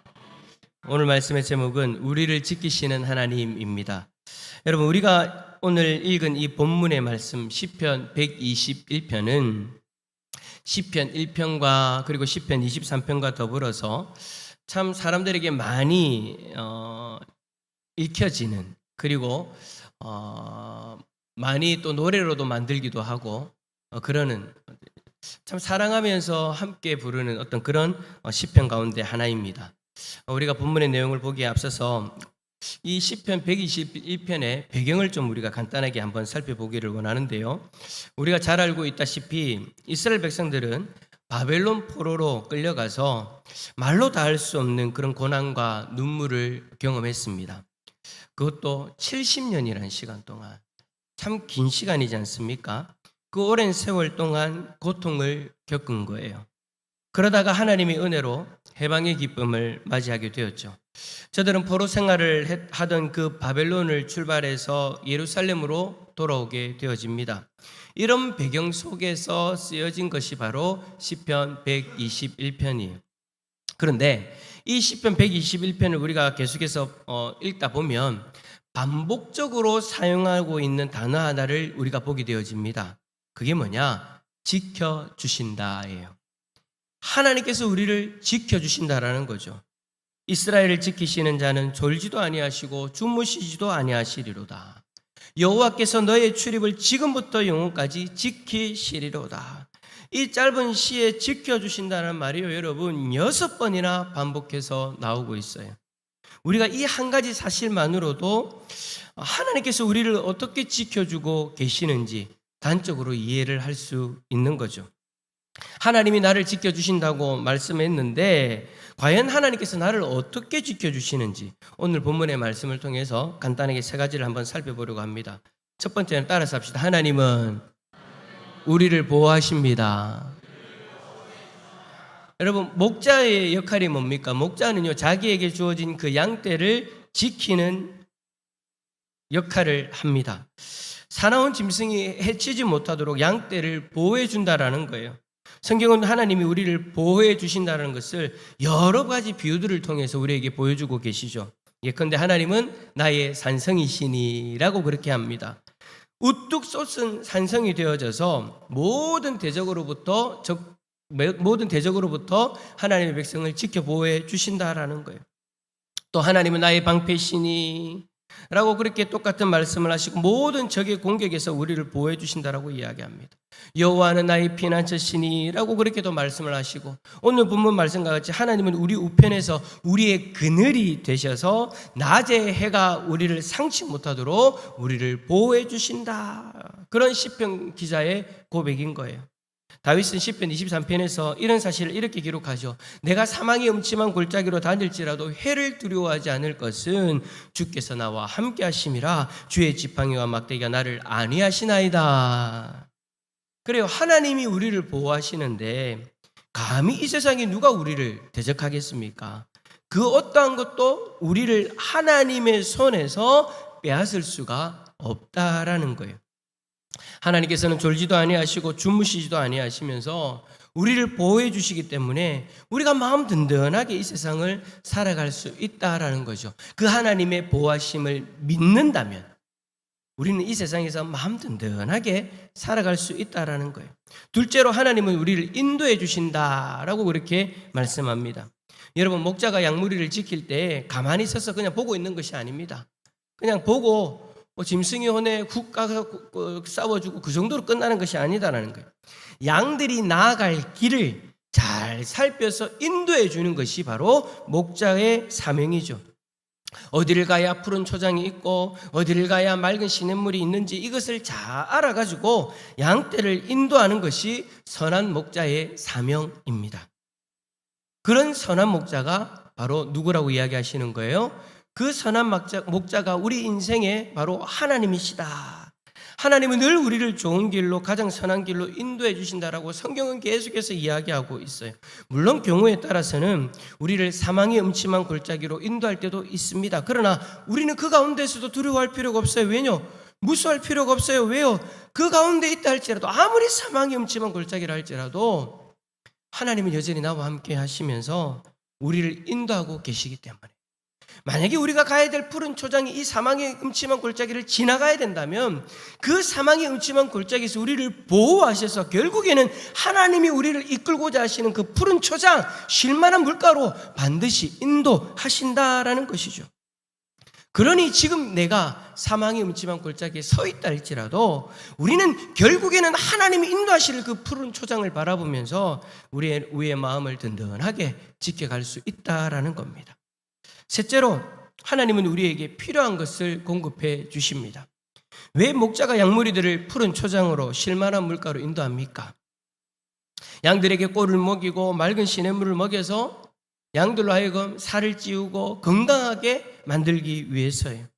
오늘 말씀의 제목은 우리를 지키시는 하나님입니다. 여러분, 우리가 오늘 읽은 이 본문의 말씀 시편 121편은 시편 1편과 그리고 시편 23편과 더불어서 참 사람들에게 많이 읽혀지는, 그리고 많이 또 노래로도 만들기도 하고 그러는, 참 사랑하면서 함께 부르는 어떤 그런 시편 가운데 하나입니다. 우리가 본문의 내용을 보기에 앞서서 이 시편 121편의 배경을 좀 우리가 간단하게 한번 살펴보기를 원하는데요. 우리가 잘 알고 있다시피 이스라엘 백성들은 바벨론 포로로 끌려가서 말로 다 할 수 없는 그런 고난과 눈물을 경험했습니다. 그것도 70년이라는 시간 동안, 참 긴 시간이지 않습니까? 그 오랜 세월 동안 고통을 겪은 거예요. 그러다가 하나님의 은혜로 해방의 기쁨을 맞이하게 되었죠. 저들은 포로 생활을 하던 그 바벨론을 출발해서 예루살렘으로 돌아오게 되어집니다. 이런 배경 속에서 쓰여진 것이 바로 시편 121편이에요. 그런데 이 시편 121편을 우리가 계속해서 읽다 보면 반복적으로 사용하고 있는 단어 하나를 우리가 보게 되어집니다. 그게 뭐냐? 지켜주신다예요. 하나님께서 우리를 지켜주신다라는 거죠. 이스라엘을 지키시는 자는 졸지도 아니하시고 주무시지도 아니하시리로다. 여호와께서 너의 출입을 지금부터 영원까지 지키시리로다. 이 짧은 시에 지켜주신다는 말이요, 여러분 6번이나 반복해서 나오고 있어요. 우리가 이 한 가지 사실만으로도 하나님께서 우리를 어떻게 지켜주고 계시는지 단적으로 이해를 할 수 있는 거죠. 하나님이 나를 지켜주신다고 말씀했는데 과연 하나님께서 나를 어떻게 지켜주시는지 오늘 본문의 말씀을 통해서 간단하게 3가지를 한번 살펴보려고 합니다. 첫 번째는 따라서 합시다. 하나님은 우리를 보호하십니다. 여러분, 목자의 역할이 뭡니까? 목자는요, 자기에게 주어진 그 양떼를 지키는 역할을 합니다. 사나운 짐승이 해치지 못하도록 양떼를 보호해 준다라는 거예요. 성경은 하나님이 우리를 보호해 주신다는 것을 여러 가지 비유들을 통해서 우리에게 보여주고 계시죠. 예컨대 하나님은 나의 산성이시니라고 그렇게 합니다. 우뚝 솟은 산성이 되어져서 모든 대적으로부터 하나님의 백성을 지켜 보호해 주신다라는 거예요. 또 하나님은 나의 방패시니 라고 그렇게 똑같은 말씀을 하시고 모든 적의 공격에서 우리를 보호해 주신다라고 이야기합니다. 여호와는 나의 피난처시니 라고 그렇게도 말씀을 하시고, 오늘 본문 말씀과 같이 하나님은 우리 우편에서 우리의 그늘이 되셔서 낮에 해가 우리를 상치 못하도록 우리를 보호해 주신다. 그런 시편 기자의 고백인 거예요. 다윗은 시편 23편에서 이런 사실을 이렇게 기록하죠. 내가 사망의 음침한 골짜기로 다닐지라도 해를 두려워하지 않을 것은 주께서 나와 함께 하심이라. 주의 지팡이와 막대기가 나를 안위하시나이다. 그래요. 하나님이 우리를 보호하시는데 감히 이 세상에 누가 우리를 대적하겠습니까? 그 어떠한 것도 우리를 하나님의 손에서 빼앗을 수가 없다라는 거예요. 하나님께서는 졸지도 아니하시고 주무시지도 아니하시면서 우리를 보호해 주시기 때문에 우리가 마음 든든하게 이 세상을 살아갈 수 있다라는 거죠. 그 하나님의 보호하심을 믿는다면 우리는 이 세상에서 마음 든든하게 살아갈 수 있다라는 거예요. 둘째로 하나님은 우리를 인도해 주신다라고 그렇게 말씀합니다. 여러분, 목자가 양무리를 지킬 때 가만히 서서 그냥 보고 있는 것이 아닙니다. 그냥 보고 짐승이 오네 국 가서 싸워주고 그 정도로 끝나는 것이 아니다라는 거예요. 양들이 나아갈 길을 잘 살펴서 인도해 주는 것이 바로 목자의 사명이죠. 어디를 가야 푸른 초장이 있고 어디를 가야 맑은 시냇물이 있는지 이것을 잘 알아가지고 양떼를 인도하는 것이 선한 목자의 사명입니다. 그런 선한 목자가 바로 누구라고 이야기하시는 거예요? 그 선한 목자가 우리 인생의 바로 하나님이시다. 하나님은 늘 우리를 좋은 길로, 가장 선한 길로 인도해 주신다라고 성경은 계속해서 이야기하고 있어요. 물론 경우에 따라서는 우리를 사망의 음침한 골짜기로 인도할 때도 있습니다. 그러나 우리는 그 가운데서도 두려워할 필요가 없어요. 왜냐? 무서워할 필요가 없어요. 왜요? 그 가운데 있다 할지라도, 아무리 사망의 음침한 골짜기라 할지라도 하나님은 여전히 나와 함께 하시면서 우리를 인도하고 계시기 때문에, 만약에 우리가 가야 될 푸른 초장이 이 사망의 음침한 골짜기를 지나가야 된다면 그 사망의 음침한 골짜기에서 우리를 보호하셔서 결국에는 하나님이 우리를 이끌고자 하시는 그 푸른 초장, 쉴만한 물가로 반드시 인도하신다라는 것이죠. 그러니 지금 내가 사망의 음침한 골짜기에 서 있다 할지라도 우리는 결국에는 하나님이 인도하실 그 푸른 초장을 바라보면서 우리의 마음을 든든하게 지켜갈 수 있다라는 겁니다. 셋째로, 하나님은 우리에게 필요한 것을 공급해 주십니다. 왜 목자가 양무리들을 푸른 초장으로 쉴만한 물가로 인도합니까? 양들에게 꼴을 먹이고 맑은 시냇물을 먹여서 양들로 하여금 살을 찌우고 건강하게 만들기 위해서예요.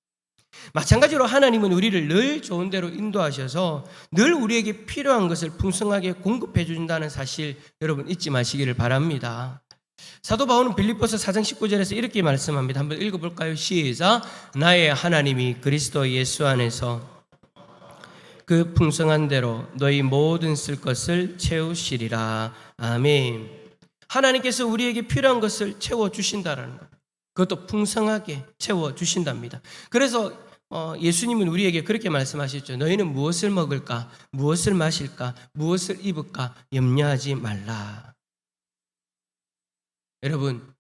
마찬가지로 하나님은 우리를 늘 좋은 대로 인도하셔서 늘 우리에게 필요한 것을 풍성하게 공급해 준다는 사실 여러분 잊지 마시기를 바랍니다. 사도 바울은 빌립보서 4장 19절에서 이렇게 말씀합니다. 한번 읽어볼까요? 시작. 나의 하나님이 그리스도 예수 안에서 그 풍성한 대로 너희 모든 쓸 것을 채우시리라. 아멘. 하나님께서 우리에게 필요한 것을 채워주신다라는 것, 그것도 풍성하게 채워주신답니다. 그래서 예수님은 우리에게 그렇게 말씀하셨죠. 너희는 무엇을 먹을까, 무엇을 마실까, 무엇을 입을까 염려하지 말라. 여러분,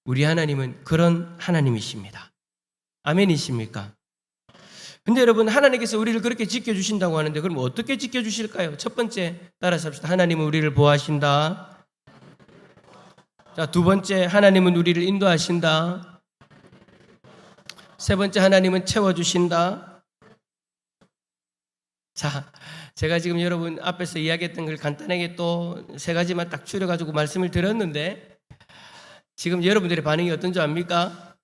우리 하나님은 그런 하나님이십니다. 아멘이십니까? 근데 여러분, 하나님께서 우리를 그렇게 지켜주신다고 하는데 그럼 어떻게 지켜주실까요? 첫 번째, 따라서 합시다. 하나님은 우리를 보호하신다. 자, 두 번째, 하나님은 우리를 인도하신다. 세 번째, 하나님은 채워주신다. 자, 제가 지금 여러분 앞에서 이야기했던 걸 간단하게 또 세 가지만 딱 추려가지고 말씀을 드렸는데 지금 여러분들의 반응이 어떤지 압니까?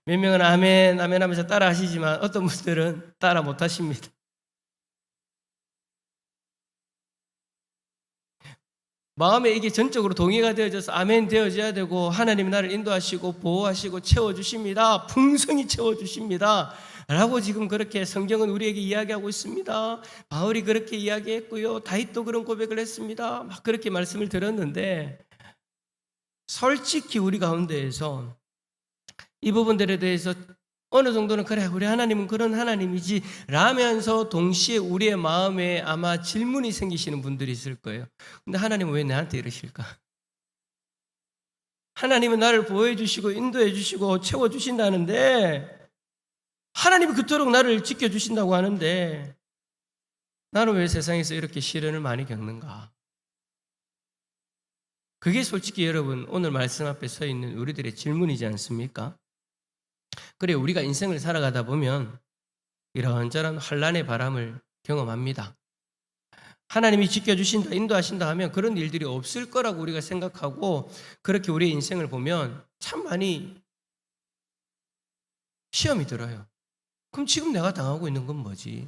몇 명은 아멘, 아멘 하면서 따라 하시지만 어떤 분들은 따라 못 하십니다. 마음에 이게 전적으로 동의가 되어져서 아멘 되어져야 되고, 하나님이 나를 인도하시고 보호하시고 채워주십니다. 풍성히 채워주십니다. 라고 지금 그렇게 성경은 우리에게 이야기하고 있습니다. 바울이 그렇게 이야기했고요. 다윗도 그런 고백을 했습니다. 막 그렇게 말씀을 드렸는데, 솔직히 우리 가운데에서 이 부분들에 대해서 어느 정도는 그래, 우리 하나님은 그런 하나님이지 라면서 동시에 우리의 마음에 아마 질문이 생기시는 분들이 있을 거예요. 근데 하나님은 왜 나한테 이러실까? 하나님은 나를 보호해 주시고 인도해 주시고 채워 주신다는데, 하나님이 그토록 나를 지켜주신다고 하는데 나는 왜 세상에서 이렇게 시련을 많이 겪는가? 그게 솔직히 여러분 오늘 말씀 앞에 서 있는 우리들의 질문이지 않습니까? 그래, 우리가 인생을 살아가다 보면 이런저런 환난의 바람을 경험합니다. 하나님이 지켜주신다, 인도하신다 하면 그런 일들이 없을 거라고 우리가 생각하고 그렇게 우리의 인생을 보면 참 많이 시험이 들어요. 그럼 지금 내가 당하고 있는 건 뭐지?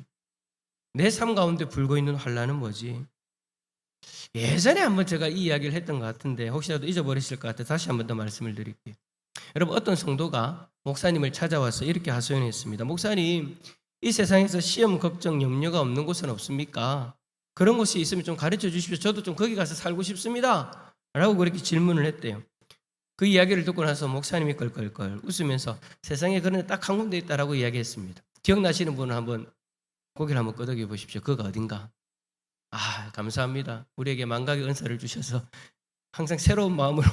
내 삶 가운데 불고 있는 환난은 뭐지? 예전에 한번 제가 이 이야기를 했던 것 같은데 혹시라도 잊어버리실 것 같아 다시 한번 더 말씀을 드릴게요. 여러분, 어떤 성도가 목사님을 찾아와서 이렇게 하소연했습니다. 목사님, 이 세상에서 시험, 걱정, 염려가 없는 곳은 없습니까? 그런 곳이 있으면 좀 가르쳐 주십시오. 저도 좀 거기 가서 살고 싶습니다. 라고 그렇게 질문을 했대요. 그 이야기를 듣고 나서 목사님이 껄껄껄 웃으면서 세상에 그런 데 딱 한 군데 있다라고 이야기했습니다. 기억나시는 분은 한번 고개를 한번 끄덕여 보십시오. 그가 어딘가? 아, 감사합니다. 우리에게 만각의 은사를 주셔서 항상 새로운 마음으로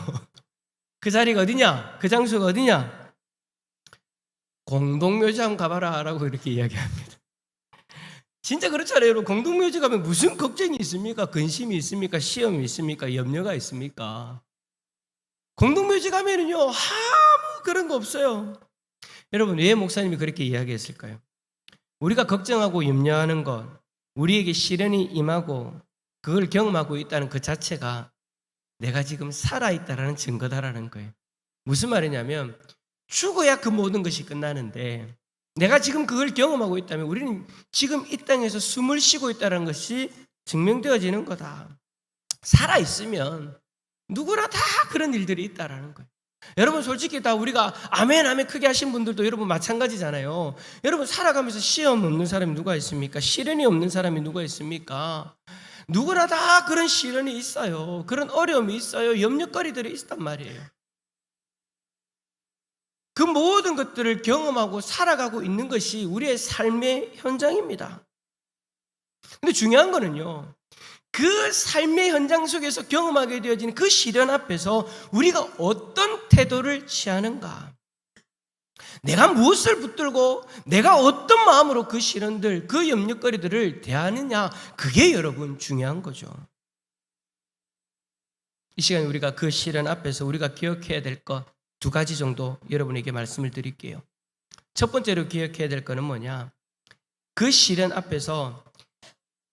그 자리가 어디냐? 그 장소가 어디냐? 공동묘지 한번 가봐라 라고 이렇게 이야기합니다. 진짜 그렇잖아요. 여러분, 공동묘지 가면 무슨 걱정이 있습니까? 근심이 있습니까? 시험이 있습니까? 염려가 있습니까? 공동묘지 가면은요 아무 그런 거 없어요. 여러분, 왜 목사님이 그렇게 이야기했을까요? 우리가 걱정하고 염려하는 것, 우리에게 시련이 임하고 그걸 경험하고 있다는 그 자체가 내가 지금 살아있다라는 증거다라는 거예요. 무슨 말이냐면 죽어야 그 모든 것이 끝나는데 내가 지금 그걸 경험하고 있다면 우리는 지금 이 땅에서 숨을 쉬고 있다는 것이 증명되어지는 거다. 살아있으면 누구나 다 그런 일들이 있다라는 거예요. 여러분, 솔직히 다 우리가 아멘 아멘 크게 하신 분들도 여러분 마찬가지잖아요. 여러분, 살아가면서 시험 없는 사람이 누가 있습니까? 시련이 없는 사람이 누가 있습니까? 누구나 다 그런 시련이 있어요. 그런 어려움이 있어요. 염려거리들이 있단 말이에요. 그 모든 것들을 경험하고 살아가고 있는 것이 우리의 삶의 현장입니다. 근데 중요한 거는요, 그 삶의 현장 속에서 경험하게 되어지는 그 시련 앞에서 우리가 어떤 태도를 취하는가, 내가 무엇을 붙들고 내가 어떤 마음으로 그 시련들, 그 염려거리들을 대하느냐, 그게 여러분 중요한 거죠. 이 시간에 우리가 그 시련 앞에서 우리가 기억해야 될 것 두 가지 정도 여러분에게 말씀을 드릴게요. 첫 번째로 기억해야 될 거는 뭐냐, 그 시련 앞에서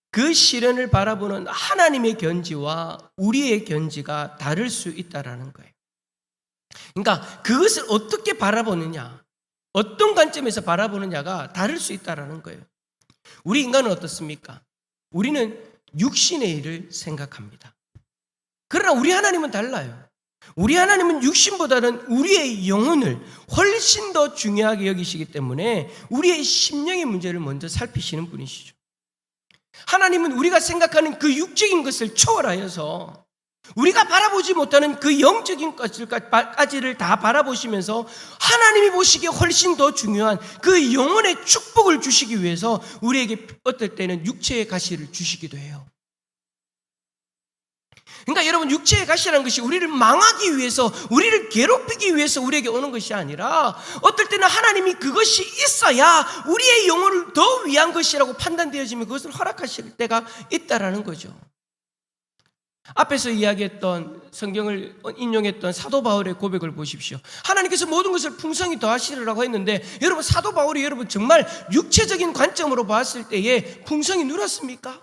그 시련을 바라보는 하나님의 견지와 우리의 견지가 다를 수 있다는 거예요. 그러니까 그것을 어떻게 바라보느냐, 어떤 관점에서 바라보느냐가 다를 수 있다는 거예요. 우리 인간은 어떻습니까? 우리는 육신의 일을 생각합니다. 그러나 우리 하나님은 달라요. 우리 하나님은 육신보다는 우리의 영혼을 훨씬 더 중요하게 여기시기 때문에 우리의 심령의 문제를 먼저 살피시는 분이시죠. 하나님은 우리가 생각하는 그 육적인 것을 초월하여서 우리가 바라보지 못하는 그 영적인 것까지를 다 바라보시면서 하나님이 보시기에 훨씬 더 중요한 그 영혼의 축복을 주시기 위해서 우리에게 어떨 때는 육체의 가시를 주시기도 해요. 그러니까 여러분, 육체의 가시라는 것이 우리를 망하기 위해서, 우리를 괴롭히기 위해서 우리에게 오는 것이 아니라 어떨 때는 하나님이 그것이 있어야 우리의 영혼을 더 위한 것이라고 판단되어지면 그것을 허락하실 때가 있다라는 거죠. 앞에서 이야기했던, 성경을 인용했던 사도 바울의 고백을 보십시오. 하나님께서 모든 것을 풍성히 더하시리라고 했는데 여러분, 사도 바울이 여러분 정말 육체적인 관점으로 봤을 때에 풍성이 누렸습니까?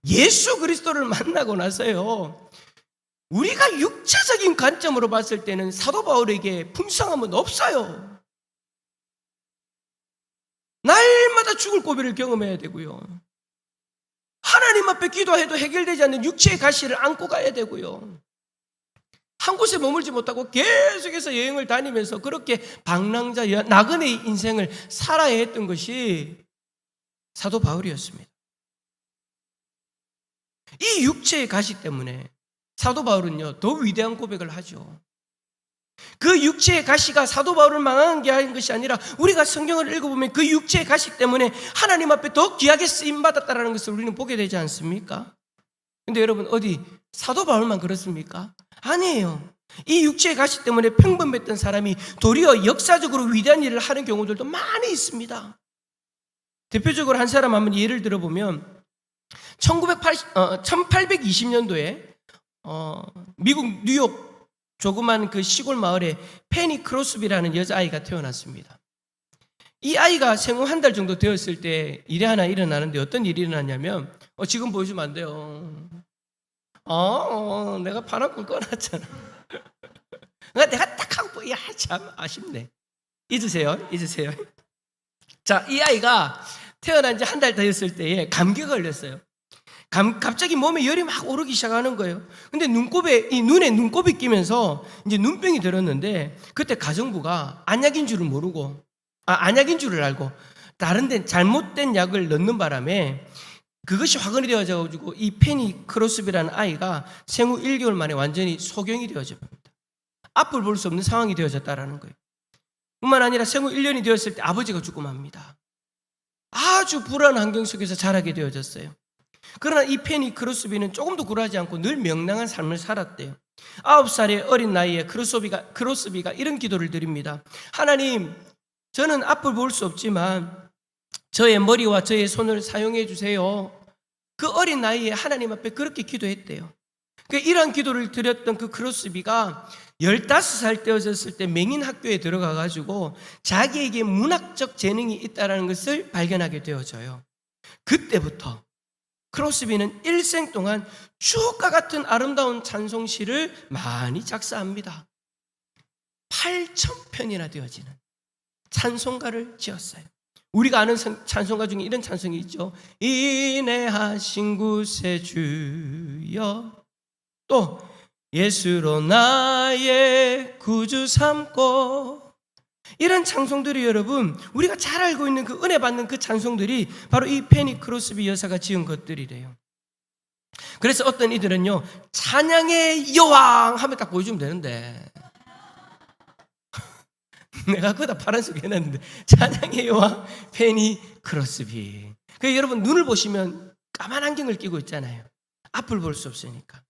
예수 그리스도를 만나고 나서요, 우리가 육체적인 관점으로 봤을 때는 사도 바울에게 풍성함은 없어요. 날마다 죽을 고비를 경험해야 되고요, 하나님 앞에 기도해도 해결되지 않는 육체의 가시를 안고 가야 되고요, 한 곳에 머물지 못하고 계속해서 여행을 다니면서 그렇게 방랑자, 나그네의 인생을 살아야 했던 것이 사도 바울이었습니다. 이 육체의 가시 때문에 사도 바울은요 더 위대한 고백을 하죠. 그 육체의 가시가 사도 바울을 망하게 한 것이 아니라 우리가 성경을 읽어보면 그 육체의 가시 때문에 하나님 앞에 더 귀하게 쓰임받았다는 것을 우리는 보게 되지 않습니까? 근데 여러분, 어디 사도 바울만 그렇습니까? 아니에요. 이 육체의 가시 때문에 평범했던 사람이 도리어 역사적으로 위대한 일을 하는 경우들도 많이 있습니다. 대표적으로 한 사람 한번 예를 들어보면 1820년도에 미국 뉴욕 조그만 그 시골 마을에 페니 크로스비라는 여자아이가 태어났습니다. 이 아이가 생후 한 달 정도 되었을 때 일이 하나 일어나는데 어떤 일이 일어났냐면 지금 보여주면 안 돼요. 내가 파란불 꺼놨잖아. 내가 딱 하고 참 아쉽네. 잊으세요. 자, 이 아이가 태어난 지 한 달 되었을 때에 감기가 걸렸어요. 갑자기 몸에 열이 막 오르기 시작하는 거예요. 근데 눈에 눈곱이 끼면서 이제 눈병이 들었는데 그때 가정부가 안약인 줄을 모르고 안약인 줄을 알고 다른 데 잘못된 약을 넣는 바람에 그것이 확인이 되어져가지고 이 페니 크로스비라는 아이가 생후 1개월 만에 완전히 소경이 되어져 봅니다. 앞을 볼 수 없는 상황이 되어졌다라는 거예요. 뿐만 아니라 생후 1년이 되었을 때 아버지가 죽고 맙니다. 아주 불안한 환경 속에서 자라게 되어졌어요. 그러나 이 페니 크로스비는 조금도 굴하지 않고 늘 명랑한 삶을 살았대요. 9살의 어린 나이에 크로스비가 이런 기도를 드립니다. 하나님, 저는 앞을 볼 수 없지만 저의 머리와 저의 손을 사용해 주세요. 그 어린 나이에 하나님 앞에 그렇게 기도했대요. 이러한 기도를 드렸던 그 크로스비가 15살 되어졌을 때 맹인 학교에 들어가가지고 자기에게 문학적 재능이 있다는 것을 발견하게 되어져요. 그때부터 크로스비는 일생 동안 주옥과 같은 아름다운 찬송시를 많이 작사합니다. 8,000편이나 되어지는 찬송가를 지었어요. 우리가 아는 찬송가 중에 이런 찬송이 있죠. 인내하신 구세주여, 또 예수로 나의 구주 삼고, 이런 찬송들이 여러분 우리가 잘 알고 있는 그 은혜 받는 그 찬송들이 바로 이 페니 크로스비 여사가 지은 것들이래요. 그래서 어떤 이들은요 찬양의 여왕 하면 딱 보여주면 되는데 내가 거기다 파란색 해놨는데 찬양의 여왕 페니 크로스비. 그래서 여러분 눈을 보시면 까만 안경을 끼고 있잖아요. 앞을 볼 수 없으니까.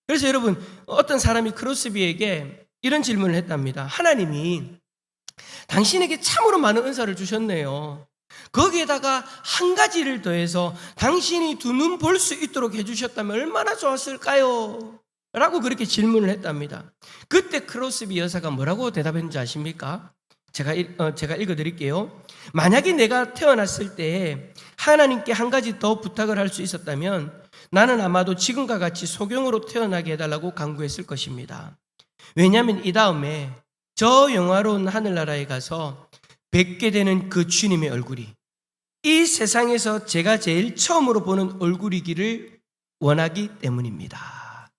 그래서 여러분 어떤 사람이 크로스비에게 이런 질문을 했답니다. 하나님이 당신에게 참으로 많은 은사를 주셨네요. 거기에다가 한 가지를 더해서 당신이 두 눈 볼 수 있도록 해주셨다면 얼마나 좋았을까요? 라고 그렇게 질문을 했답니다. 그때 크로스비 여사가 뭐라고 대답했는지 아십니까? 제가 읽어드릴게요. 만약에 내가 태어났을 때 하나님께 한 가지 더 부탁을 할 수 있었다면 나는 아마도 지금과 같이 소경으로 태어나게 해달라고 간구했을 것입니다. 왜냐하면 이 다음에 저 영화로운 하늘나라에 가서 뵙게 되는 그 주님의 얼굴이 이 세상에서 제가 제일 처음으로 보는 얼굴이기를 원하기 때문입니다.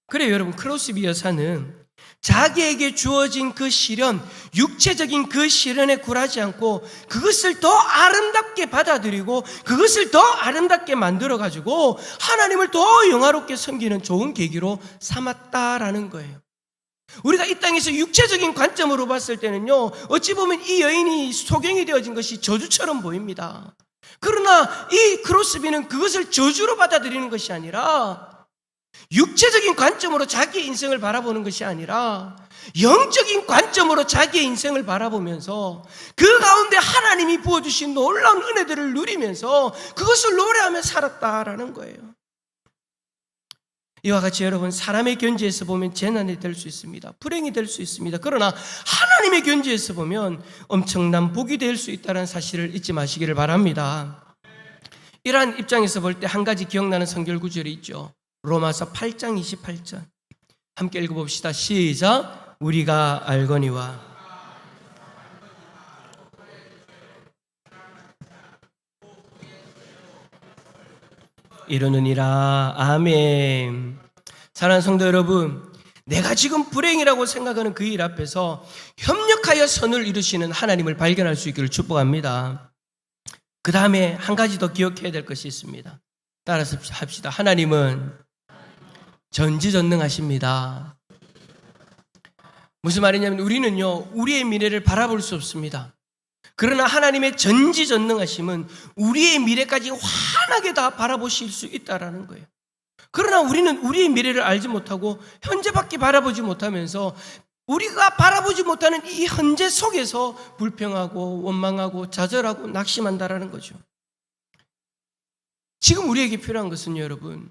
그래요, 여러분. 크로스비 여사는 자기에게 주어진 그 시련, 육체적인 그 시련에 굴하지 않고 그것을 더 아름답게 받아들이고 그것을 더 아름답게 만들어가지고 하나님을 더 영화롭게 섬기는 좋은 계기로 삼았다라는 거예요. 우리가 이 땅에서 육체적인 관점으로 봤을 때는요, 어찌 보면 이 여인이 소경이 되어진 것이 저주처럼 보입니다. 그러나 이 크로스비는 그것을 저주로 받아들이는 것이 아니라 육체적인 관점으로 자기의 인생을 바라보는 것이 아니라 영적인 관점으로 자기의 인생을 바라보면서 그 가운데 하나님이 부어주신 놀라운 은혜들을 누리면서 그것을 노래하며 살았다라는 거예요. 이와 같이 여러분, 사람의 견지에서 보면 재난이 될 수 있습니다. 불행이 될 수 있습니다. 그러나 하나님의 견지에서 보면 엄청난 복이 될 수 있다는 사실을 잊지 마시기를 바랍니다. 이러한 입장에서 볼 때 한 가지 기억나는 성경 구절이 있죠. 로마서 8장 28절 함께 읽어봅시다. 시작. 우리가 알거니와 이르느니라. 아멘. 사랑하는 성도 여러분, 내가 지금 불행이라고 생각하는 그 일 앞에서 협력하여 선을 이루시는 하나님을 발견할 수 있기를 축복합니다. 그 다음에 한 가지 더 기억해야 될 것이 있습니다. 따라서 합시다. 하나님은 전지전능하십니다. 무슨 말이냐면 우리는요, 우리의 미래를 바라볼 수 없습니다. 그러나 하나님의 전지전능하심은 우리의 미래까지 환하게 다 바라보실 수 있다는 거예요. 그러나 우리는 우리의 미래를 알지 못하고 현재밖에 바라보지 못하면서 우리가 바라보지 못하는 이 현재 속에서 불평하고 원망하고 좌절하고 낙심한다라는 거죠. 지금 우리에게 필요한 것은요, 여러분,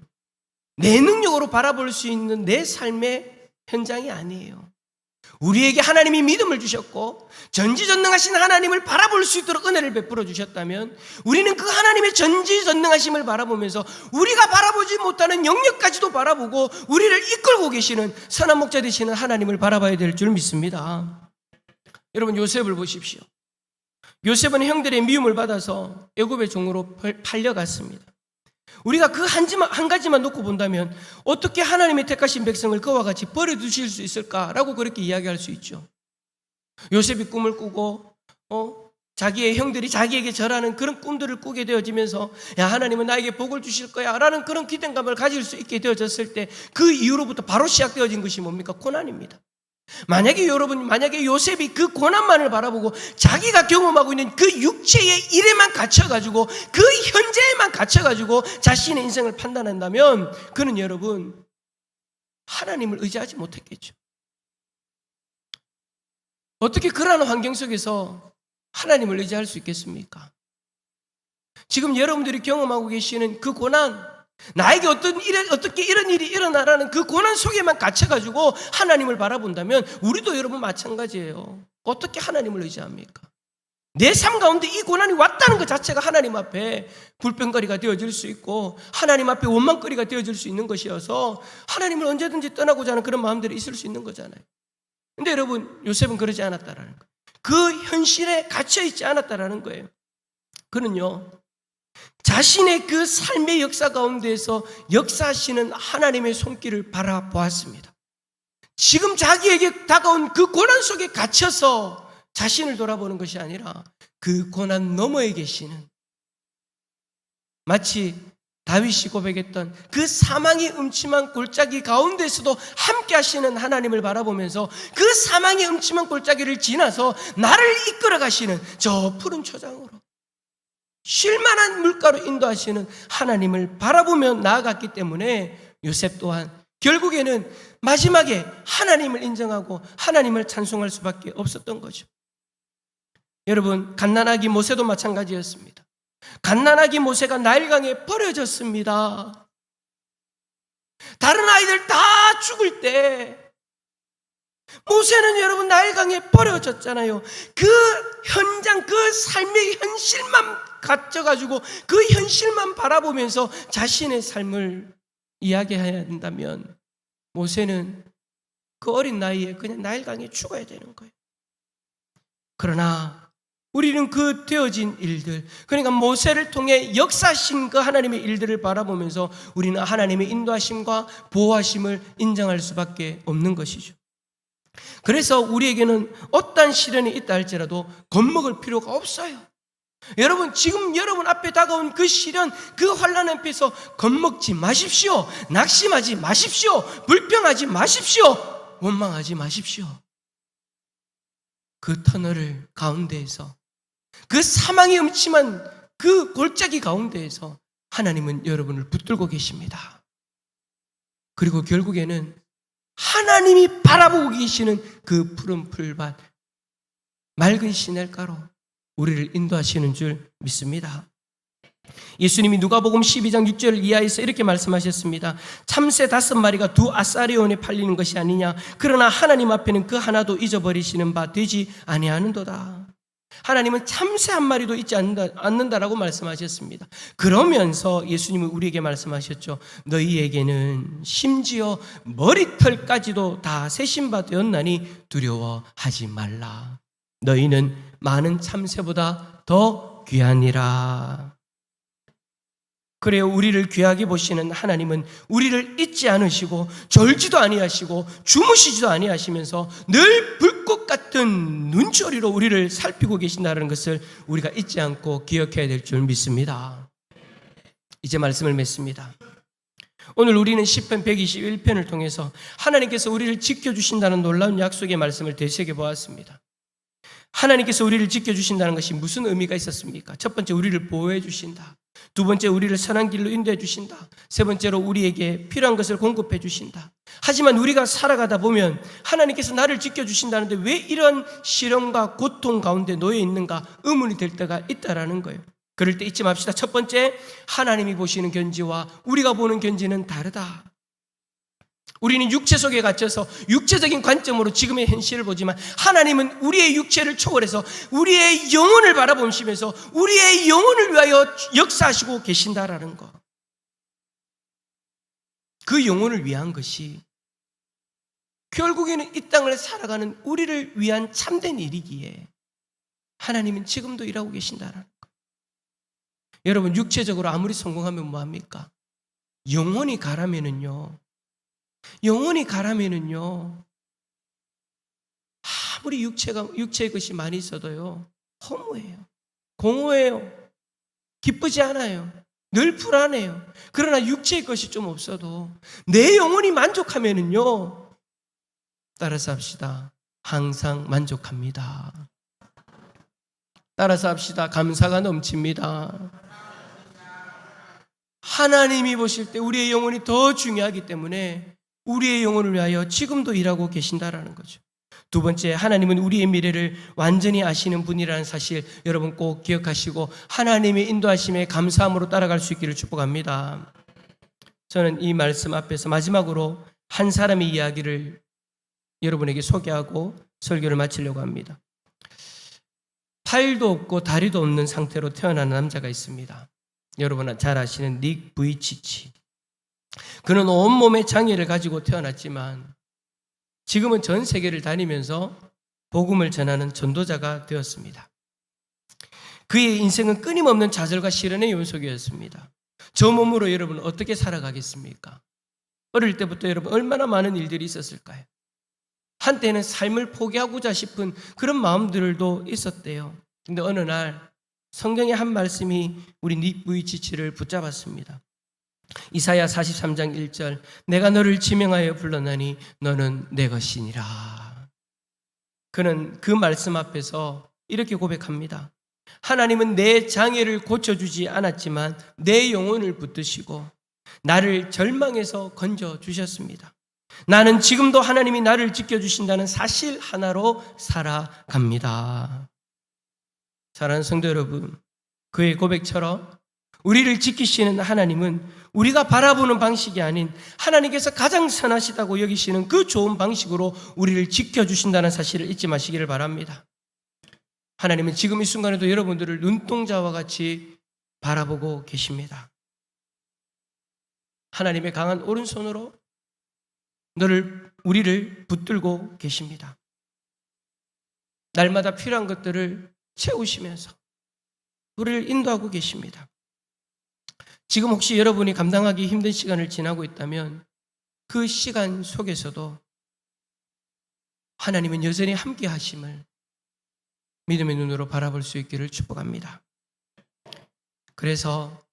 내 능력으로 바라볼 수 있는 내 삶의 현장이 아니에요. 우리에게 하나님이 믿음을 주셨고 전지전능하신 하나님을 바라볼 수 있도록 은혜를 베풀어 주셨다면 우리는 그 하나님의 전지전능하심을 바라보면서 우리가 바라보지 못하는 영역까지도 바라보고 우리를 이끌고 계시는 선한 목자 되시는 하나님을 바라봐야 될 줄 믿습니다. 여러분, 요셉을 보십시오. 요셉은 형들의 미움을 받아서 애굽의 종으로 팔려갔습니다. 우리가 그 한 가지만 놓고 본다면 어떻게 하나님의 택하신 백성을 그와 같이 버려두실 수 있을까라고 그렇게 이야기할 수 있죠. 요셉이 꿈을 꾸고 자기의 형들이 자기에게 절하는 그런 꿈들을 꾸게 되어지면서 야, 하나님은 나에게 복을 주실 거야 라는 그런 기대감을 가질 수 있게 되어졌을 때 그 이후로부터 바로 시작되어진 것이 뭡니까? 고난입니다. 만약에 요셉이 그 고난만을 바라보고 자기가 경험하고 있는 그 육체의 일에만 갇혀가지고 그 현재에만 갇혀가지고 자신의 인생을 판단한다면 그는 여러분 하나님을 의지하지 못했겠죠. 어떻게 그러한 환경 속에서 하나님을 의지할 수 있겠습니까? 지금 여러분들이 경험하고 계시는 그 고난, 나에게 어떻게 이런 일이 일어나라는 그 고난 속에만 갇혀가지고 하나님을 바라본다면 우리도 여러분 마찬가지예요. 어떻게 하나님을 의지합니까? 내 삶 가운데 이 고난이 왔다는 것 자체가 하나님 앞에 불평거리가 되어질 수 있고 하나님 앞에 원망거리가 되어질 수 있는 것이어서 하나님을 언제든지 떠나고자 하는 그런 마음들이 있을 수 있는 거잖아요. 근데 여러분, 요셉은 그러지 않았다라는 거예요. 그 현실에 갇혀있지 않았다라는 거예요. 그는요, 자신의 그 삶의 역사 가운데에서 역사하시는 하나님의 손길을 바라보았습니다. 지금 자기에게 다가온 그 고난 속에 갇혀서 자신을 돌아보는 것이 아니라 그 고난 너머에 계시는, 마치 다윗이 고백했던 그 사망의 음침한 골짜기 가운데서도 함께 하시는 하나님을 바라보면서 그 사망의 음침한 골짜기를 지나서 나를 이끌어 가시는 저 푸른 초장으로 쉴만한 물가로 인도하시는 하나님을 바라보며 나아갔기 때문에 요셉 또한 결국에는 마지막에 하나님을 인정하고 하나님을 찬송할 수밖에 없었던 거죠. 여러분, 갓난아기 모세도 마찬가지였습니다. 갓난아기 모세가 나일강에 버려졌습니다. 다른 아이들 다 죽을 때 모세는 여러분 나일강에 버려졌잖아요. 그 현장, 그 삶의 현실만 갇혀가지고 그 현실만 바라보면서 자신의 삶을 이야기해야 한다면 모세는 그 어린 나이에 그냥 나일강에 죽어야 되는 거예요. 그러나 우리는 그 되어진 일들, 그러니까 모세를 통해 역사하신 그 하나님의 일들을 바라보면서 우리는 하나님의 인도하심과 보호하심을 인정할 수밖에 없는 것이죠. 그래서 우리에게는 어떠한 시련이 있다 할지라도 겁먹을 필요가 없어요. 여러분, 지금 여러분 앞에 다가온 그 시련, 그 환난 앞에서 겁먹지 마십시오. 낙심하지 마십시오. 불평하지 마십시오. 원망하지 마십시오. 그 터널을 가운데에서, 그 사망의 음침한 그 골짜기 가운데에서 하나님은 여러분을 붙들고 계십니다. 그리고 결국에는 하나님이 바라보고 계시는 그 푸른 풀밭, 맑은 시냇가로 우리를 인도하시는 줄 믿습니다. 예수님이 누가복음 12장 6절 이하에서 이렇게 말씀하셨습니다. 참새 5마리가 2 아사리온에 팔리는 것이 아니냐. 그러나 하나님 앞에는 그 하나도 잊어버리시는 바 되지 아니하는도다. 하나님은 참새 1마리도 잊지 않는다라고 말씀하셨습니다. 그러면서 예수님은 우리에게 말씀하셨죠. 너희에게는 심지어 머리털까지도 다 세신 바 되었나니 두려워하지 말라. 너희는 많은 참새보다 더 귀하니라. 그래요, 우리를 귀하게 보시는 하나님은 우리를 잊지 않으시고 졸지도 아니하시고 주무시지도 아니하시면서 늘 불꽃 같은 눈초리로 우리를 살피고 계신다는 것을 우리가 잊지 않고 기억해야 될 줄 믿습니다. 이제 말씀을 맺습니다. 오늘 우리는 시편 121편을 통해서 하나님께서 우리를 지켜주신다는 놀라운 약속의 말씀을 되새겨보았습니다. 하나님께서 우리를 지켜주신다는 것이 무슨 의미가 있었습니까? 첫 번째, 우리를 보호해 주신다. 두 번째, 우리를 선한 길로 인도해 주신다. 세 번째로 우리에게 필요한 것을 공급해 주신다. 하지만 우리가 살아가다 보면 하나님께서 나를 지켜주신다는데 왜 이런 시련과 고통 가운데 놓여 있는가 의문이 될 때가 있다라는 거예요. 그럴 때 잊지 맙시다. 첫 번째, 하나님이 보시는 견지와 우리가 보는 견지는 다르다. 우리는 육체 속에 갇혀서 육체적인 관점으로 지금의 현실을 보지만 하나님은 우리의 육체를 초월해서 우리의 영혼을 바라보시면서 우리의 영혼을 위하여 역사하시고 계신다라는 것. 그 영혼을 위한 것이 결국에는 이 땅을 살아가는 우리를 위한 참된 일이기에 하나님은 지금도 일하고 계신다라는 것. 여러분, 육체적으로 아무리 성공하면 뭐합니까? 영혼이 가라면은요, 아무리 육체의 것이 많이 있어도요, 허무해요, 공허해요, 기쁘지 않아요, 늘 불안해요. 그러나 육체의 것이 좀 없어도 내 영혼이 만족하면은요, 따라서 합시다. 항상 만족합니다. 따라서 합시다. 감사가 넘칩니다. 하나님이 보실 때 우리의 영혼이 더 중요하기 때문에 우리의 영혼을 위하여 지금도 일하고 계신다라는 거죠. 두 번째, 하나님은 우리의 미래를 완전히 아시는 분이라는 사실 여러분 꼭 기억하시고 하나님의 인도하심에 감사함으로 따라갈 수 있기를 축복합니다. 저는 이 말씀 앞에서 마지막으로 한 사람의 이야기를 여러분에게 소개하고 설교를 마치려고 합니다. 팔도 없고 다리도 없는 상태로 태어난 남자가 있습니다. 여러분 잘 아시는 닉 부이치치. 그는 온몸에 장애를 가지고 태어났지만 지금은 전 세계를 다니면서 복음을 전하는 전도자가 되었습니다. 그의 인생은 끊임없는 좌절과 시련의 연속이었습니다. 저 몸으로 여러분 어떻게 살아가겠습니까? 어릴 때부터 여러분 얼마나 많은 일들이 있었을까요? 한때는 삶을 포기하고자 싶은 그런 마음들도 있었대요. 근데 어느 날 성경의 한 말씀이 우리 닉 부이치치를 붙잡았습니다. 이사야 43장 1절, 내가 너를 지명하여 불렀나니 너는 내 것이니라. 그는 그 말씀 앞에서 이렇게 고백합니다. 하나님은 내 장애를 고쳐주지 않았지만 내 영혼을 붙드시고 나를 절망에서 건져주셨습니다. 나는 지금도 하나님이 나를 지켜주신다는 사실 하나로 살아갑니다. 사랑하는 성도 여러분, 그의 고백처럼 우리를 지키시는 하나님은 우리가 바라보는 방식이 아닌 하나님께서 가장 선하시다고 여기시는 그 좋은 방식으로 우리를 지켜주신다는 사실을 잊지 마시기를 바랍니다. 하나님은 지금 이 순간에도 여러분들을 눈동자와 같이 바라보고 계십니다. 하나님의 강한 오른손으로 우리를 붙들고 계십니다. 날마다 필요한 것들을 채우시면서 우리를 인도하고 계십니다. 지금 혹시 여러분이 감당하기 힘든 시간을 지나고 있다면 그 시간 속에서도 하나님은 여전히 함께 하심을 믿음의 눈으로 바라볼 수 있기를 축복합니다. 그래서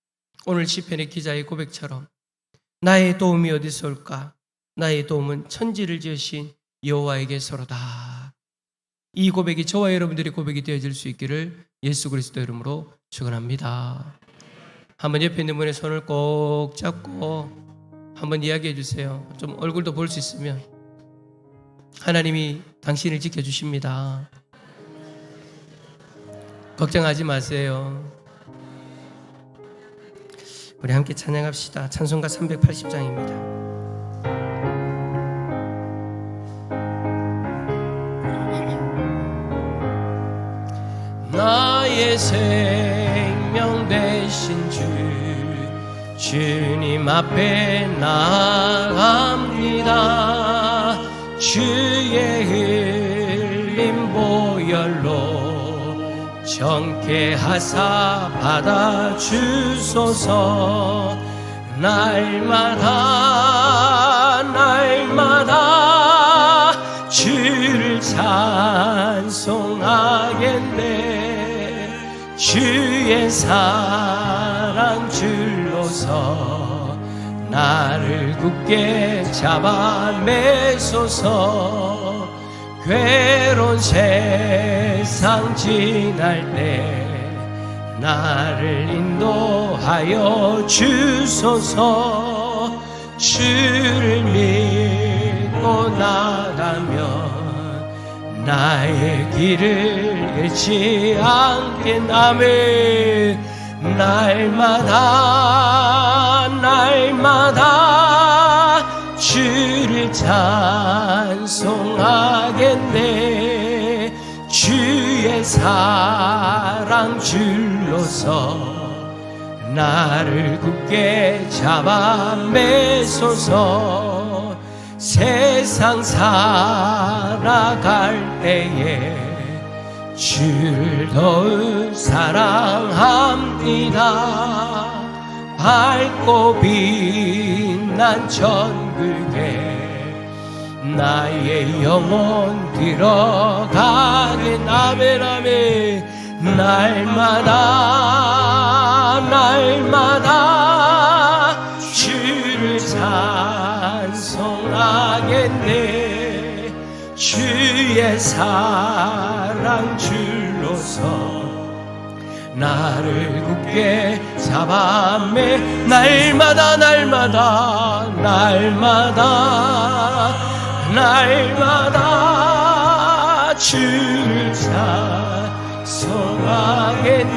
오늘 시편의 기자의 고백처럼 나의 도움이 어디서 올까? 나의 도움은 천지를 지으신 여호와에게서로다. 이 고백이 저와 여러분들의 고백이 되어질 수 있기를 예수 그리스도 이름으로 축원합니다. 한번 옆에 있는 분의 손을 꼭 잡고 한번 이야기해 주세요. 좀 얼굴도 볼 수 있으면. 하나님이 당신을 지켜주십니다. 걱정하지 마세요. 우리 함께 찬양합시다. 찬송가 380장입니다. 나의 생명 되신 주님 앞에 나아갑니다. 주의 흘린 보혈로 정케하사 받아주소서. 날마다 주를 찬송하겠네. 주의 사랑 줄로서 나를 굳게 잡아매소서. 괴로운 세상 지날 때 나를 인도하여 주소서. 주를 믿고 나가면 나의 길을 잃지 않겠나매. 날마다 주를 찬송하겠네. 주의 사랑 줄로서 나를 굳게 잡아 매소서. 세상 살아갈 때에 주를 더욱 사랑합니다. 밝고 빛난 천국에 나의 영혼 들어가게. 아멘 아멘. 날마다 주를 찬송하겠네. 주의 사랑 줄로서 나를 굳게 잡아매. 날마다 주를 찬송하겠네.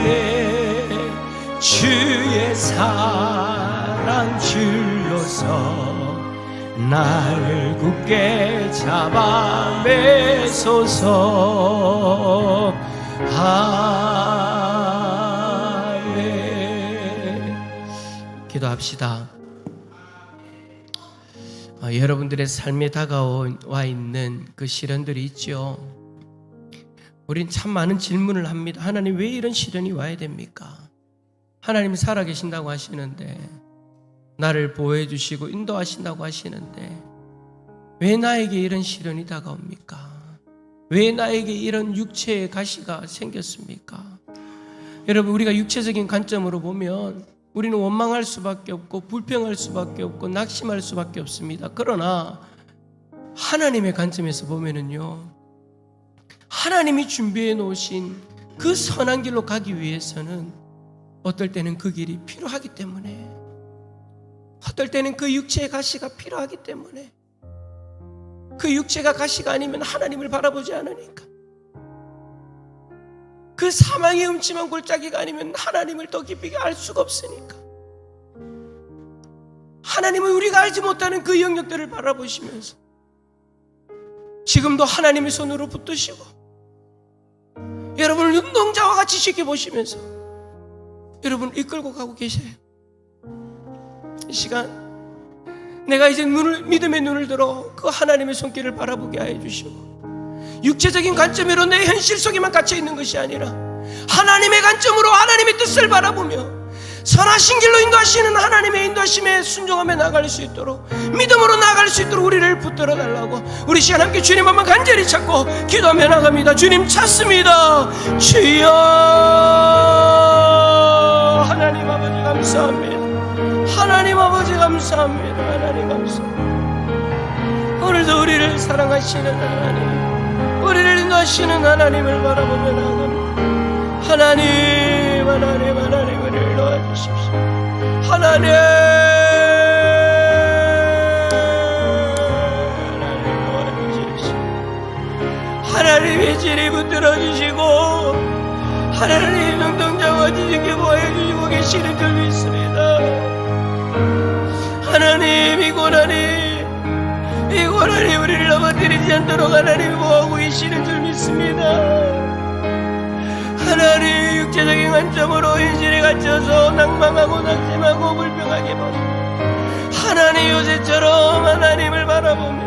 주의 사랑 줄로서 나를 굳게 잡아 매소서. 아멘. 기도합시다. 여러분들의 삶에 다가와 있는 그 시련들이 있죠. 우린 참 많은 질문을 합니다. 하나님, 왜 이런 시련이 와야 됩니까? 하나님이 살아계신다고 하시는데, 나를 보호해 주시고 인도하신다고 하시는데 왜 나에게 이런 시련이 다가옵니까? 왜 나에게 이런 육체의 가시가 생겼습니까? 여러분, 우리가 육체적인 관점으로 보면 우리는 원망할 수밖에 없고 불평할 수밖에 없고 낙심할 수밖에 없습니다. 그러나 하나님의 관점에서 보면은요, 하나님이 준비해 놓으신 그 선한 길로 가기 위해서는 어떨 때는 그 길이 필요하기 때문에, 어떨 때는 그 육체의 가시가 필요하기 때문에, 그 육체가 가시가 아니면 하나님을 바라보지 않으니까, 그 사망의 음침한 골짜기가 아니면 하나님을 더 깊이 알 수가 없으니까, 하나님은 우리가 알지 못하는 그 영역들을 바라보시면서 지금도 하나님의 손으로 붙드시고 여러분을 눈동자와 같이 지켜보시면서 여러분을 이끌고 가고 계세요. 이 시간 내가 이제 믿음의 눈을 들어 그 하나님의 손길을 바라보게 하여 주시고, 육체적인 관점으로 내 현실 속에만 갇혀 있는 것이 아니라 하나님의 관점으로 하나님의 뜻을 바라보며 선하신 길로 인도하시는 하나님의 인도하심에 순종하며 나아갈 수 있도록, 믿음으로 나아갈 수 있도록 우리를 붙들어 달라고 우리 시간 함께 주님 한번 간절히 찾고 기도하며 나갑니다. 주님 찾습니다. 주여, 하나님 아버지 감사합니다. 하나님 아버지 감사합니다. 하나님 감사합니다. 오늘도 우리를 사랑하시는 하나님, 우리를 인도하시는 하나님을 바라보며 나아갑니다. 하나님 우리를 도와주십시오. 하나님 도와주십시오. 하나님의 진리 붙들어주시고 하나님 눈동자와 지지게 보여주시고 계시는 줄 믿습니다. 하나님, 이 고난이 우리를 넘어뜨리지 않도록 하나님이 보호하고 계시는 줄 믿습니다. 하나님, 육체적인 관점으로 현실에 갇혀서 낭망하고 낙심하고 불평하게 보고 하나님, 요새처럼 하나님을 바라보며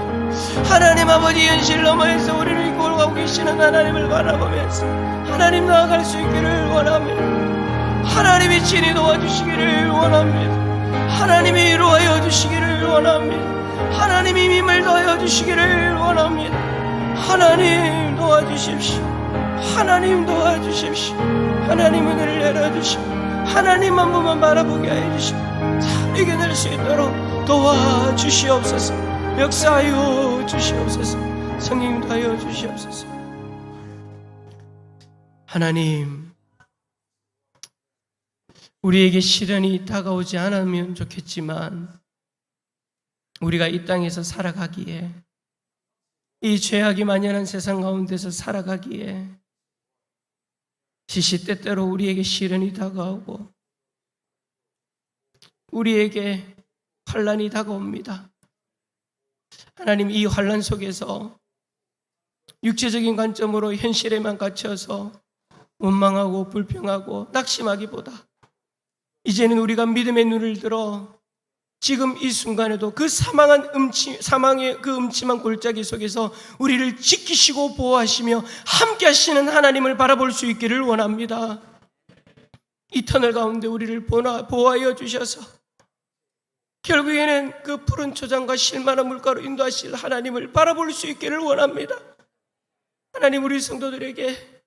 하나님 아버지 현실 너머에서 우리를 이끌고 가고 계시는 하나님을 바라보면서 하나님 나아갈 수 있기를 원합니다. 하나님이 친히 도와주시기를 원합니다. 하나님이 위로하여 주시기를 원합니다. 하나님이 힘을 더하여 주시기를 원합니다. 하나님 도와주십시오. 하나님 도와주십시오. 하나님 은혜를 내려주시고 하나님 한 분만 바라보게 하여 주시고 잘 이겨낼 수 있도록 도와주시옵소서. 역사하여 주시옵소서. 성령님도 하여 주시옵소서. 하나님, 우리에게 시련이 다가오지 않으면 좋겠지만 우리가 이 땅에서 살아가기에, 이 죄악이 만연한 세상 가운데서 살아가기에 시시때때로 우리에게 시련이 다가오고 우리에게 환난이 다가옵니다. 하나님, 이 환난 속에서 육체적인 관점으로 현실에만 갇혀서 원망하고 불평하고 낙심하기보다 이제는 우리가 믿음의 눈을 들어 지금 이 순간에도 그 사망의 그 음침한 골짜기 속에서 우리를 지키시고 보호하시며 함께 하시는 하나님을 바라볼 수 있기를 원합니다. 이 터널 가운데 우리를 보호하여 주셔서 결국에는 그 푸른 초장과 실만한 물가로 인도하실 하나님을 바라볼 수 있기를 원합니다. 하나님, 우리 성도들에게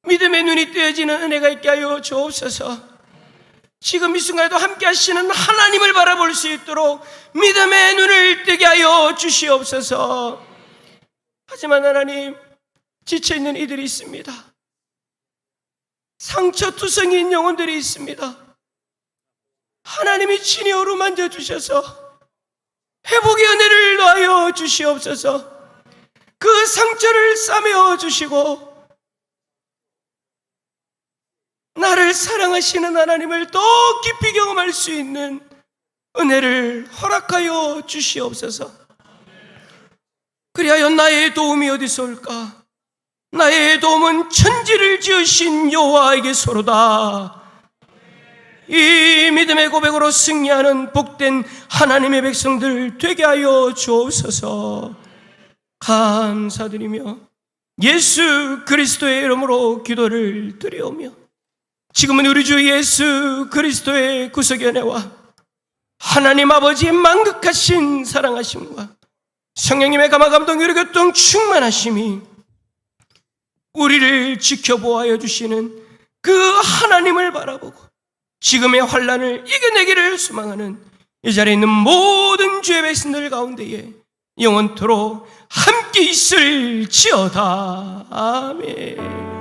믿음의 눈이 뜨여지는 은혜가 있게 하여 주옵소서. 지금 이 순간에도 함께 하시는 하나님을 바라볼 수 있도록 믿음의 눈을 뜨게 하여 주시옵소서. 하지만 하나님, 지쳐있는 이들이 있습니다. 상처투성이인 영혼들이 있습니다. 하나님이 친히 어루만져 주셔서 회복의 은혜를 놓아여 주시옵소서. 그 상처를 싸매어 주시고 나를 사랑하시는 하나님을 더 깊이 경험할 수 있는 은혜를 허락하여 주시옵소서. 그리하여 나의 도움이 어디서 올까? 나의 도움은 천지를 지으신 여호와에게서로다. 이 믿음의 고백으로 승리하는 복된 하나님의 백성들 되게 하여 주옵소서. 감사드리며 예수 그리스도의 이름으로 기도를 드리오며, 지금은 우리 주 예수 그리스도의 구속의 은혜와 하나님 아버지의 만극하신 사랑하심과 성령님의 감화감동 유로교통 충만하심이 우리를 지켜보아여 주시는 그 하나님을 바라보고 지금의 환난을 이겨내기를 소망하는 이 자리에 있는 모든 주의 백성들 가운데에 영원토록 함께 있을지어다. 아멘.